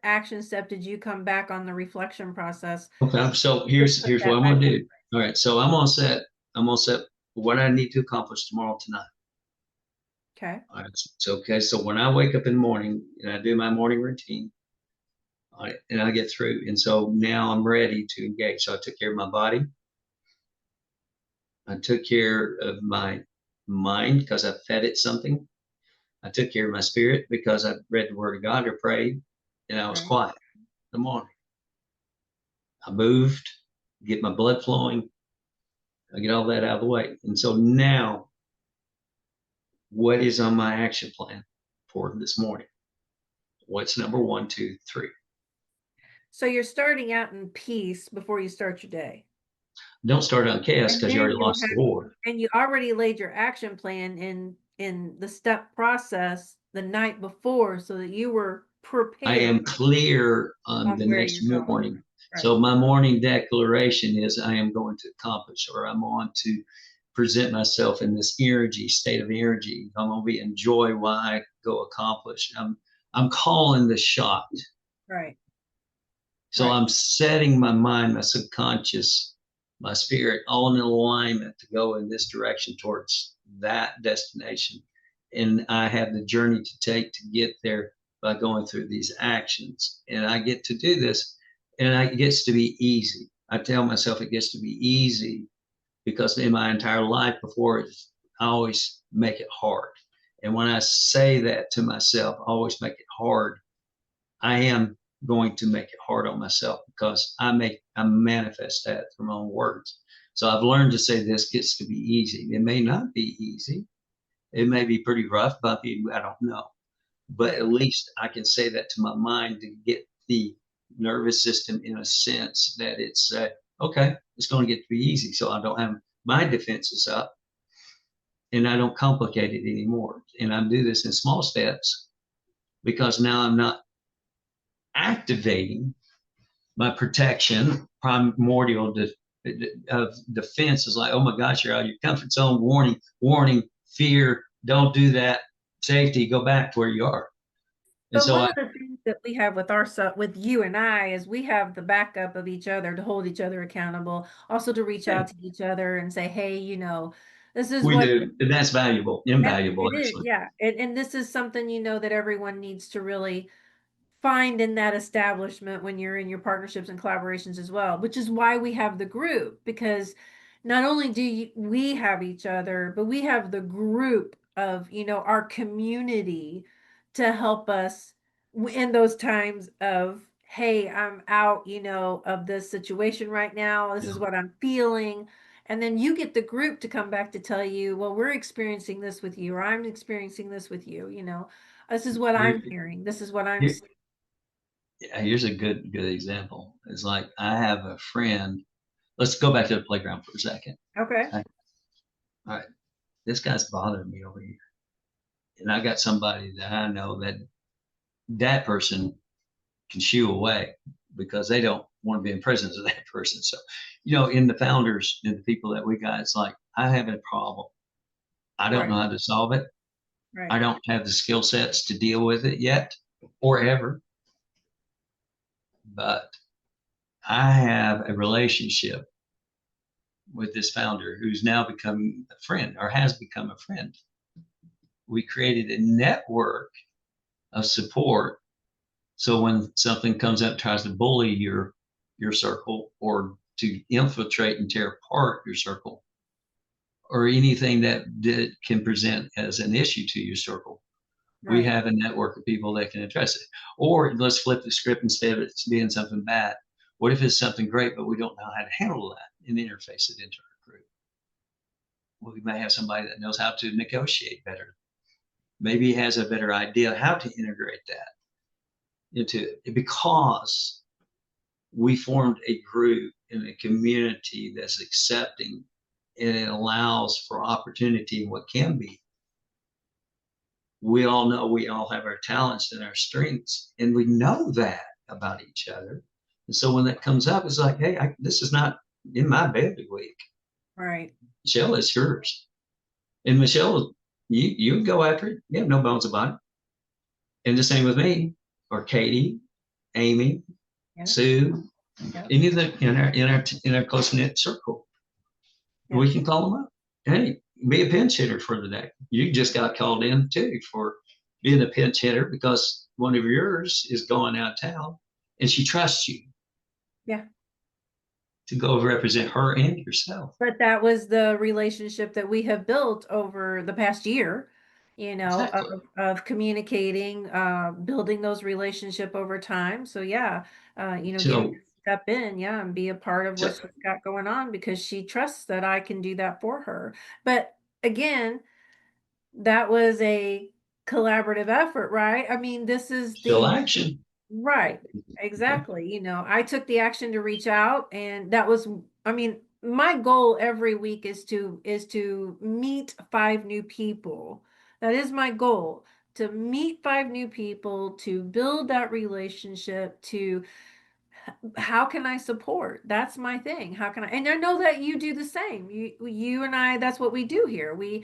Speaker 2: action step did you come back on the reflection process
Speaker 1: Okay, so
Speaker 2: to put
Speaker 1: here's what
Speaker 2: that
Speaker 1: I'm
Speaker 2: back
Speaker 1: gonna
Speaker 2: in
Speaker 1: do.
Speaker 2: place?
Speaker 1: All right, so I'm gonna set what I need to accomplish tomorrow tonight.
Speaker 2: Okay.
Speaker 1: All right, so okay, so when I wake up in the morning and I do my morning routine, all right, and I get through, and so now I'm ready to engage. So I took care of my body, I took care of my mind because I fed it something. I took care of my spirit because I read the Word of God or prayed, and I was
Speaker 2: Right.
Speaker 1: quiet in the morning. I moved, get my blood flowing, I get all that out of the way. And so now, what is on my action plan for this morning? What's number one, two, three?
Speaker 2: So you're starting out in peace before you start your day.
Speaker 1: Don't start on chaos
Speaker 2: And
Speaker 1: because you
Speaker 2: then
Speaker 1: already
Speaker 2: you'll
Speaker 1: lost the
Speaker 2: have
Speaker 1: war.
Speaker 2: and you already laid your action plan in the step process the night before so that you were
Speaker 1: I
Speaker 2: prepared
Speaker 1: am clear on
Speaker 2: on
Speaker 1: the
Speaker 2: where
Speaker 1: next
Speaker 2: you're going.
Speaker 1: morning.
Speaker 2: Right.
Speaker 1: So my morning declaration is I am going to accomplish, or I'm on to present myself in this energy, state of energy. I'm going to be enjoy why I go accomplish. I'm calling the shot.
Speaker 2: Right.
Speaker 1: So
Speaker 2: Right.
Speaker 1: I'm setting my mind, my subconscious, my spirit all in alignment to go in this direction towards that destination. and I have the journey to take to get there by going through these actions. And I get to do this, and it gets to be easy. I tell myself it gets to be easy because in my entire life before, I always make it hard. And when I say that to myself, I always make it hard. I am going to make it hard on myself because I manifest that through my own words. So I've learned to say this gets to be easy. It may not be easy. It may be pretty rough, bumpy. I don't know, but
Speaker 2: Right.
Speaker 1: at least I can say that to my mind to get the nervous system in a sense that it's okay. It's going to get to be easy, so I don't have my defenses up and I don't complicate it anymore. And I do this in small steps because now I'm not activating my protection primordial of defense is like, oh my gosh, you're out of your comfort zone. Warning, warning, fear. Don't do that. Safety. Go back to where you are. And
Speaker 2: But
Speaker 1: so
Speaker 2: one
Speaker 1: I,
Speaker 2: of the things that we have with with you and I is we have the backup of each other to hold each other accountable, also to reach
Speaker 1: yeah,
Speaker 2: out to each other and say, hey, this is
Speaker 1: we
Speaker 2: what.
Speaker 1: do, and that's valuable,
Speaker 2: Yeah,
Speaker 1: invaluable
Speaker 2: it is.
Speaker 1: actually.
Speaker 2: Yeah. And this is something, that everyone needs to really find in that establishment when you're in your partnerships and collaborations as well, which is why we have the group, because not only we have each other, but we have the group of, our community to help us in those times of, hey, I'm out, of this situation right now. This
Speaker 1: Yeah.
Speaker 2: is what I'm feeling. And then you get the group to come back to tell you, well, we're experiencing this with you, or I'm experiencing this with you, this is what
Speaker 1: Here,
Speaker 2: I'm hearing. This is what I'm
Speaker 1: here,
Speaker 2: seeing.
Speaker 1: yeah, here's a good example. It's like I have a friend. Let's go back to the playground for a second.
Speaker 2: Okay.
Speaker 1: All right, this guy's bothering me over here, and I got somebody that I know that person can shoo away because they don't want to be in presence of that person. So, in the founders and the people that we got, it's like I have a problem. I don't know
Speaker 2: Right.
Speaker 1: how to solve it. I
Speaker 2: Right.
Speaker 1: don't have the skill sets to deal with it yet or ever, but I have a relationship with this founder who's now become a friend or has become a friend. We created a network of support. So when something comes up, tries to bully your circle or to infiltrate and tear apart your circle, or anything that can present as an issue to your circle, we
Speaker 2: Right.
Speaker 1: have a network of people that can address it. Or let's flip the script instead of it being something bad. What if it's something great, but we don't know how to handle that and interface it into our group? Well, we may have somebody that knows how to negotiate better. Maybe has a better idea how to integrate that into it because we formed a group and a community that's accepting and it allows for opportunity in what can be. We all know we all have our talents and our strengths, and we know that about each other. And so when that comes up, it's like, hey, this is not in my bailiwick.
Speaker 2: Right.
Speaker 1: Michelle, it's yours. And Michelle, you go after it. You have no bones about it. And the same with me, or Katie, Amy,
Speaker 2: Yeah.
Speaker 1: Sue,
Speaker 2: Yeah.
Speaker 1: any of the in our close knit circle.
Speaker 2: Yeah.
Speaker 1: We can call them up. Hey, be a pinch hitter for the day. You just got called in too for being a pinch hitter because one of yours is going out of town and she trusts you
Speaker 2: Yeah.
Speaker 1: to go represent her and yourself.
Speaker 2: But that was the relationship that we have built over the past year,
Speaker 1: Exactly.
Speaker 2: of communicating, building those relationship over time. So yeah, getting
Speaker 1: So,
Speaker 2: to step in, yeah, and be a part of what
Speaker 1: so
Speaker 2: she's got going on because she trusts that I can do that for her. But again, that was a collaborative effort, right? I mean, this is
Speaker 1: still
Speaker 2: the
Speaker 1: action.
Speaker 2: right.
Speaker 1: Okay.
Speaker 2: Exactly. I took the action to reach out and that was, I mean, my goal every week is to meet 5 new people. That is my goal, to meet 5 new people, to build that relationship, to how can I support? That's my thing. How can I? And I know that you do the same. You and I, that's what we do here. We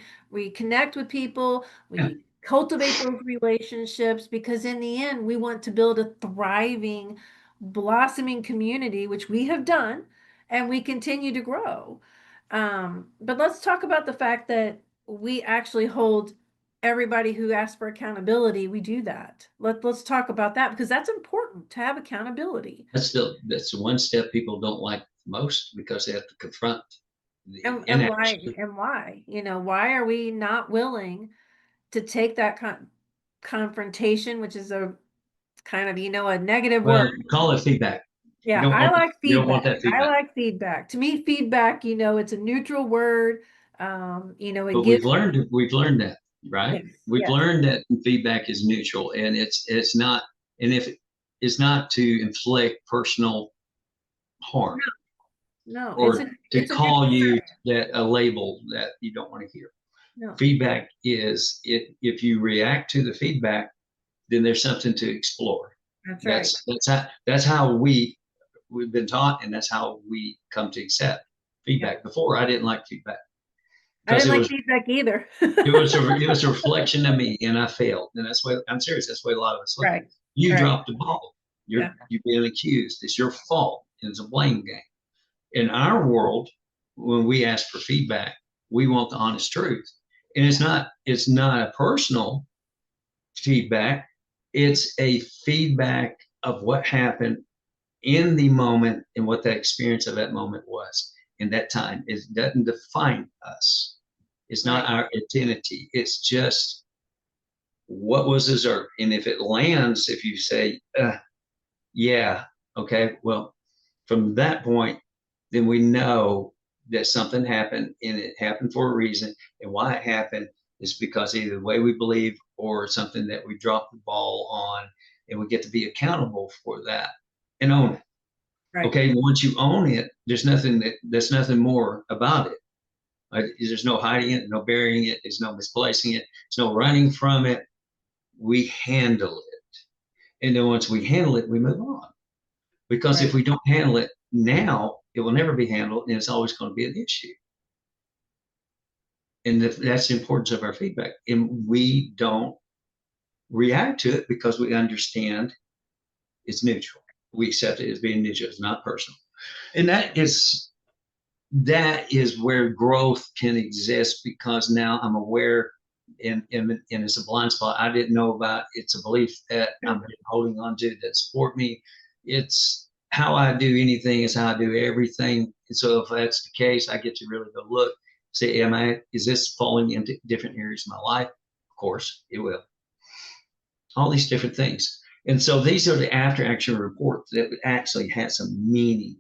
Speaker 2: connect with people,
Speaker 1: Yeah.
Speaker 2: we cultivate those relationships because in the end we want to build a thriving, blossoming community, which we have done, and we continue to grow. But let's talk about the fact that we actually hold everybody who asks for accountability, we do that. Let's talk about that because that's important to have accountability.
Speaker 1: That's the one step people don't like most because they have to confront the
Speaker 2: And
Speaker 1: inaction.
Speaker 2: why? Why are we not willing to take that confrontation, which is a kind of, a negative word.
Speaker 1: Well, call it feedback.
Speaker 2: Yeah, I like
Speaker 1: You don't want
Speaker 2: feedback.
Speaker 1: that
Speaker 2: I
Speaker 1: feedback.
Speaker 2: like feedback. To me, feedback, it's a neutral word. It
Speaker 1: But
Speaker 2: gives.
Speaker 1: we've learned that, right?
Speaker 2: Yes,
Speaker 1: We've
Speaker 2: yes.
Speaker 1: learned that feedback is neutral, and it's not, and if it's not to inflict personal harm
Speaker 2: No,
Speaker 1: or to
Speaker 2: it's a neutral
Speaker 1: call you
Speaker 2: term.
Speaker 1: that a label that you don't want to hear.
Speaker 2: No,
Speaker 1: Feedback is it if you react to the feedback, then there's something to explore.
Speaker 2: that's right.
Speaker 1: That's how we've been taught, and that's how we come to accept
Speaker 2: Yeah.
Speaker 1: feedback. Before, I didn't like feedback
Speaker 2: I
Speaker 1: because
Speaker 2: didn't like feedback either.
Speaker 1: it was a reflection of me, and I failed. And that's why I'm serious. That's why a lot of us look at
Speaker 2: Right.
Speaker 1: it. You
Speaker 2: Right.
Speaker 1: dropped the ball.
Speaker 2: Yeah.
Speaker 1: You're being accused. It's your fault. And it's a blame game. In our world, when we ask for feedback, we want the honest truth. And it's not a personal feedback. It's a feedback of what happened in the moment and what that experience of that moment was in that time. It doesn't define us. It's not
Speaker 2: Right.
Speaker 1: our identity. It's just what was deserved. And if it lands, if you say, yeah, okay, well, from that point, then we know that something happened and it happened for a reason. And why it happened is because either the way we believe or something that we dropped the ball on, and we get to be accountable for that and own it.
Speaker 2: Right.
Speaker 1: Okay, once you own it, there's nothing more about it. There's no hiding it, no burying it, there's no misplacing it, there's no running from it. We handle it. And then once we handle it, we move on. Because if
Speaker 2: Right.
Speaker 1: we don't handle it now, it will never be handled and it's always going to be an issue. And that's the importance of our feedback. And we don't react to it because we understand it's neutral. We accept it as being neutral, it's not personal. And that is where growth can exist because now I'm aware and it's a blind spot I didn't know about. It's a belief that I'm holding on to that support me. It's how I do anything is how I do everything. And so if that's the case, I get to really go look, say, is this falling into different areas of my life? Of course, it will. All these different things. And so these are the after action reports that actually had some meaning,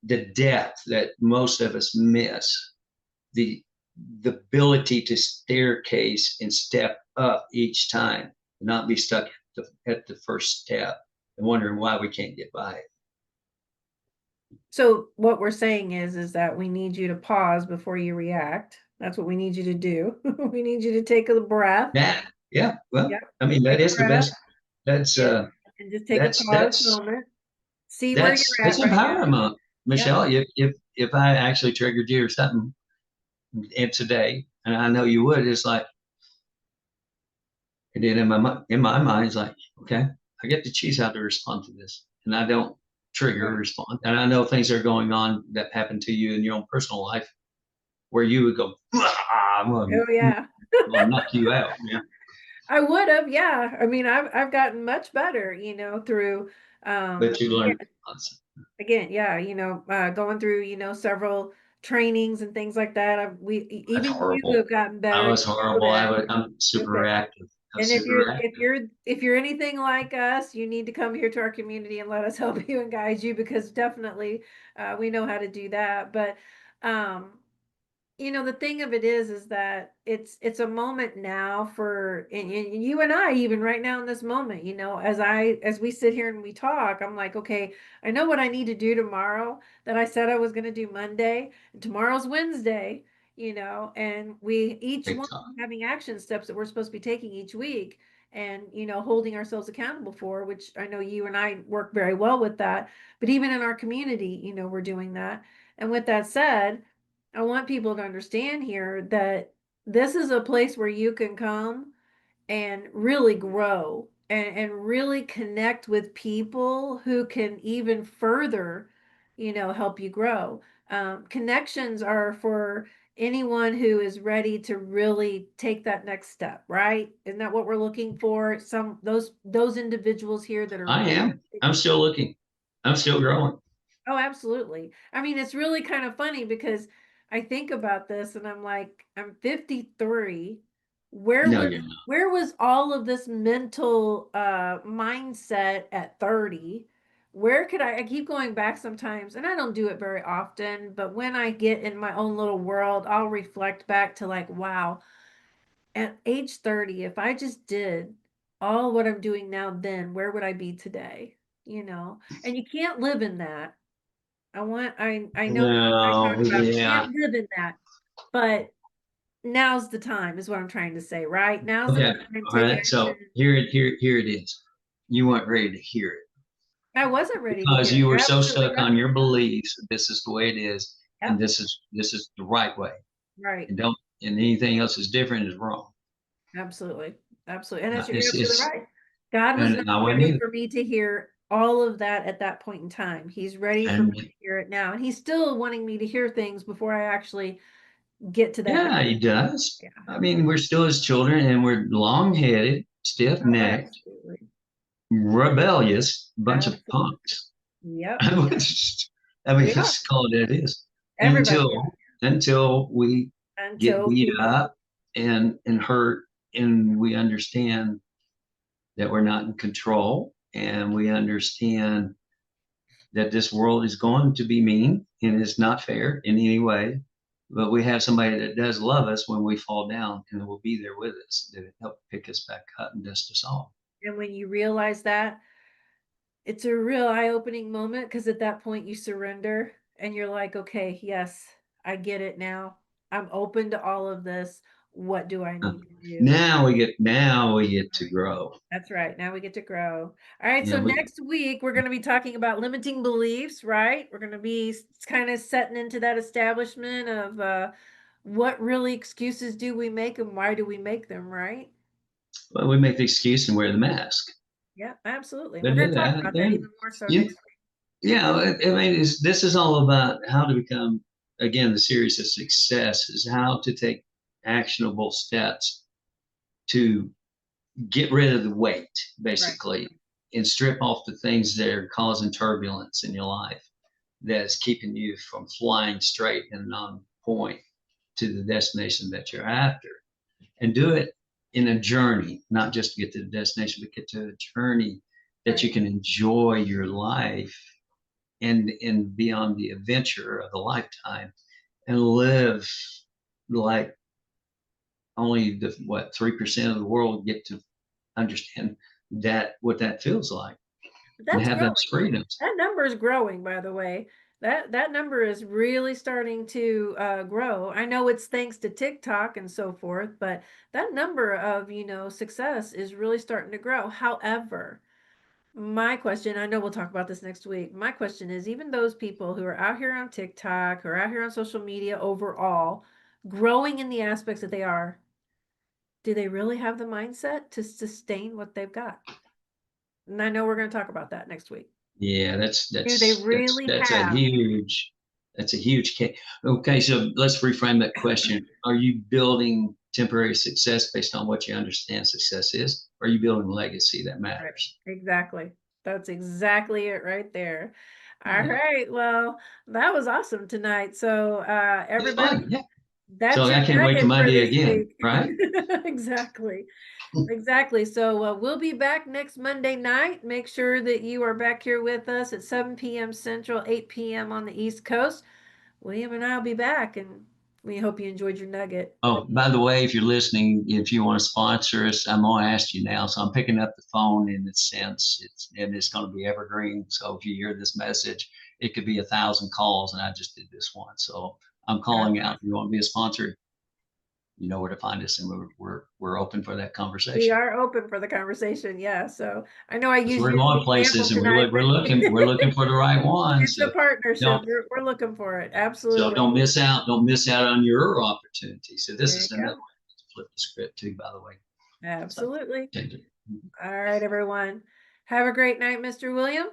Speaker 1: the depth that most of us miss, the ability to staircase and step up each time, not be stuck at the first step and wondering why we can't get by it.
Speaker 2: So what we're saying is that we need you to pause before you react. That's what we need you to do. We need you to take a breath.
Speaker 1: That, yeah, well,
Speaker 2: Yep.
Speaker 1: I mean, that
Speaker 2: Take a
Speaker 1: is the
Speaker 2: breath
Speaker 1: best. That's
Speaker 2: and, and just take a
Speaker 1: that's
Speaker 2: pause moment. See where you're
Speaker 1: it's
Speaker 2: at right now.
Speaker 1: empowerment,
Speaker 2: Yep.
Speaker 1: Michelle. If I actually triggered you or something and today, and I know you would, it's like, and then in my mind, it's like, okay, I get to choose how to respond to this, and I don't trigger or
Speaker 2: Right.
Speaker 1: respond. And I know things are going on that happen to you in your own personal life where you would go,
Speaker 2: Oh yeah.
Speaker 1: I'm gonna knock you out. Yeah,
Speaker 2: I would have, yeah. I mean, I've gotten much better, through
Speaker 1: but you learn.
Speaker 2: again, yeah, going through, several trainings and things like that.
Speaker 1: That's
Speaker 2: Even you
Speaker 1: horrible.
Speaker 2: have gotten
Speaker 1: I
Speaker 2: better.
Speaker 1: was
Speaker 2: You know
Speaker 1: horrible.
Speaker 2: that.
Speaker 1: I'm super
Speaker 2: Okay.
Speaker 1: reactive. I'm
Speaker 2: And if
Speaker 1: super
Speaker 2: you're if
Speaker 1: reactive.
Speaker 2: you're if you're anything like us, you need to come here to our community and let us help you and guide you because definitely we know how to do that. But um the thing of it is that it's a moment now for and you and I even right now in this moment, as we sit here and we talk, I'm like, okay, I know what I need to do tomorrow that I said I was going to do Monday, and tomorrow's Wednesday, and we each
Speaker 1: Big
Speaker 2: one
Speaker 1: time.
Speaker 2: having action steps that we're supposed to be taking each week and holding ourselves accountable for, which I know you and I work very well with that, but even in our community, we're doing that. And with that said, I want people to understand here that this is a place where you can come and really grow and really connect with people who can even further, help you grow. Connections are for, anyone who is ready to really take that next step, right? Isn't that what we're looking for? Some those individuals here that are
Speaker 1: I
Speaker 2: ready
Speaker 1: am.
Speaker 2: to take
Speaker 1: I'm
Speaker 2: the
Speaker 1: still looking. I'm still growing.
Speaker 2: Oh, absolutely. I mean, it's really kind of funny because I think about this and I'm like, I'm 53.
Speaker 1: No, you're not.
Speaker 2: Where was all of this mental mindset at 30? Where could I keep going back sometimes and I don't do it very often, but when I get in my own little world, I'll reflect back to like, wow, at age 30, if I just did all what I'm doing now then, where would I be today? You know, and you can't live in that. I know I talk
Speaker 1: No,
Speaker 2: about you
Speaker 1: yeah.
Speaker 2: can't live in that, but now's the time is what I'm trying to say, right? Now's the
Speaker 1: Okay.
Speaker 2: time,
Speaker 1: All
Speaker 2: take
Speaker 1: right.
Speaker 2: action.
Speaker 1: So here it is. You weren't ready to hear it
Speaker 2: I wasn't ready to
Speaker 1: because
Speaker 2: hear it.
Speaker 1: you were
Speaker 2: You're
Speaker 1: so
Speaker 2: absolutely
Speaker 1: stuck on
Speaker 2: right.
Speaker 1: your beliefs. This is the way it is, and
Speaker 2: Yep,
Speaker 1: this is the right way.
Speaker 2: right.
Speaker 1: And don't and anything else is different is wrong.
Speaker 2: Absolutely. Absolutely. And you're absolutely
Speaker 1: It's
Speaker 2: right. God was not
Speaker 1: and I wouldn't
Speaker 2: ready
Speaker 1: either.
Speaker 2: for me to hear all of that at that point in time. He's ready for me
Speaker 1: And
Speaker 2: to hear it now. And he's still wanting me to hear things before I actually get to that
Speaker 1: yeah,
Speaker 2: next.
Speaker 1: he does.
Speaker 2: Yeah.
Speaker 1: I mean, we're still his children, and we're long-headed,
Speaker 2: Oh,
Speaker 1: stiff-necked,
Speaker 2: absolutely.
Speaker 1: rebellious bunch of
Speaker 2: Absolutely.
Speaker 1: punks.
Speaker 2: Yep.
Speaker 1: I mean,
Speaker 2: Yep. We are.
Speaker 1: let's call it it is.
Speaker 2: Everybody
Speaker 1: Until we get
Speaker 2: until
Speaker 1: beat
Speaker 2: he
Speaker 1: up and hurt, and we understand that we're not in control, and we understand that this world is going to be mean and it's not fair in any way. But we have somebody that does love us when we fall down and will be there with us to help pick us back up and dust us off.
Speaker 2: and when you realize that, it's a real eye-opening moment because at that point you surrender and you're like, okay, yes, I get it now. I'm open to all of this. What do I
Speaker 1: Uh,
Speaker 2: need to do?
Speaker 1: now we get to grow.
Speaker 2: That's right. Now we get to grow. All right. So
Speaker 1: And we,
Speaker 2: next week we're going to be talking about limiting beliefs, right? We're going to be kind of setting into that establishment of what really excuses do we make and why do we make them, right?
Speaker 1: well, we make the excuse and wear the mask.
Speaker 2: Yeah, absolutely. And we're
Speaker 1: But
Speaker 2: going to talk about that even more so
Speaker 1: you,
Speaker 2: next week.
Speaker 1: yeah, I mean, this is all about how to become, again, the series of success is how to take actionable steps to get rid of the weight,
Speaker 2: Right.
Speaker 1: basically, and strip off the things that are causing turbulence in your life that's keeping you from flying straight and on point to the destination that you're after. And do it in a journey, not just to get to the destination, but get to a journey that you
Speaker 2: Right.
Speaker 1: can enjoy your life and be on the adventure of a lifetime and live like only the what 3% of the world get to understand that what that feels like and
Speaker 2: That's
Speaker 1: have those
Speaker 2: growing.
Speaker 1: freedoms.
Speaker 2: That number is growing, by the way. That number is really starting to grow. I know it's thanks to TikTok and so forth, but that number of, success is really starting to grow. However, my question, I know we'll talk about this next week. My question is, even those people who are out here on TikTok or out here on social media overall, growing in the aspects that they are, do they really have the mindset to sustain what they've got? And I know we're going to talk about that next week.
Speaker 1: Yeah,
Speaker 2: Do they really
Speaker 1: that's
Speaker 2: have?
Speaker 1: a huge case. Okay, so let's reframe that question. Are you building temporary success based on what you understand success is? Or are you building legacy that
Speaker 2: Right.
Speaker 1: matters?
Speaker 2: Exactly. That's exactly it right there. All
Speaker 1: Yeah,
Speaker 2: right. Well, that was awesome tonight. So,
Speaker 1: it's
Speaker 2: everybody,
Speaker 1: fun. Yeah.
Speaker 2: that's
Speaker 1: So
Speaker 2: your
Speaker 1: I can't wait to
Speaker 2: nugget for
Speaker 1: Monday
Speaker 2: this
Speaker 1: again,
Speaker 2: week.
Speaker 1: right?
Speaker 2: Exactly. Exactly. So, we'll be back next Monday night. Make sure that you are back here with us at 7 p.m. Central, 8 p.m. on the East Coast. William and I will be back, and we hope you enjoyed your nugget.
Speaker 1: Oh, by the way, if you're listening, if you want to sponsor us, I'm going to ask you now. So I'm picking up the phone in a sense. It's going to be evergreen. So if you hear this message, it could be 1,000 calls, and I just did this one. So I'm calling
Speaker 2: Gotcha.
Speaker 1: out. If you want to be a sponsor, you know where to find us, and we're open for that
Speaker 2: We
Speaker 1: conversation.
Speaker 2: are open for the conversation, yeah, so I know I
Speaker 1: Because
Speaker 2: used
Speaker 1: we're
Speaker 2: you as
Speaker 1: going
Speaker 2: the example
Speaker 1: places, and
Speaker 2: tonight, but
Speaker 1: we're looking for the right one.
Speaker 2: it's a
Speaker 1: So
Speaker 2: partnership,
Speaker 1: don't
Speaker 2: we're looking for it,
Speaker 1: so
Speaker 2: absolutely.
Speaker 1: don't miss out on your opportunity. So this
Speaker 2: There you
Speaker 1: is another
Speaker 2: go,
Speaker 1: way to flip the script too, by the way. So
Speaker 2: absolutely.
Speaker 1: change it.
Speaker 2: All right, everyone. Have a great night, Mr. William.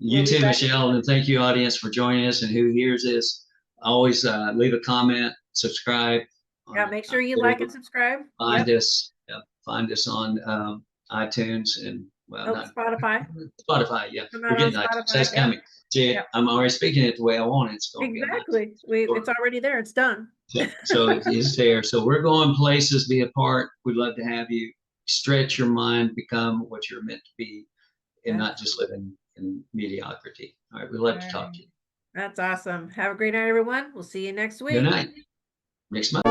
Speaker 2: We'll
Speaker 1: You
Speaker 2: be
Speaker 1: too,
Speaker 2: back.
Speaker 1: Michelle, and thank you, audience, for joining us and who hears this. Always leave a comment, subscribe.
Speaker 2: Yeah, make sure you like and subscribe.
Speaker 1: Find us. Find us on iTunes and not
Speaker 2: Spotify.
Speaker 1: Spotify. Yeah,
Speaker 2: Come
Speaker 1: we're
Speaker 2: out on
Speaker 1: getting iTunes.
Speaker 2: Spotify.
Speaker 1: That's coming. See, I'm already speaking it the way I want it. It's going to be on
Speaker 2: Exactly.
Speaker 1: iTunes.
Speaker 2: It's already there. It's done.
Speaker 1: So it is there. So we're going places, be a part. We'd love to have you stretch your mind, become what you're meant to be, and not just live in mediocrity. All right. We'd love to talk to you.
Speaker 2: That's awesome. Have a great night, everyone. We'll see you next week.
Speaker 1: Good night. Next month.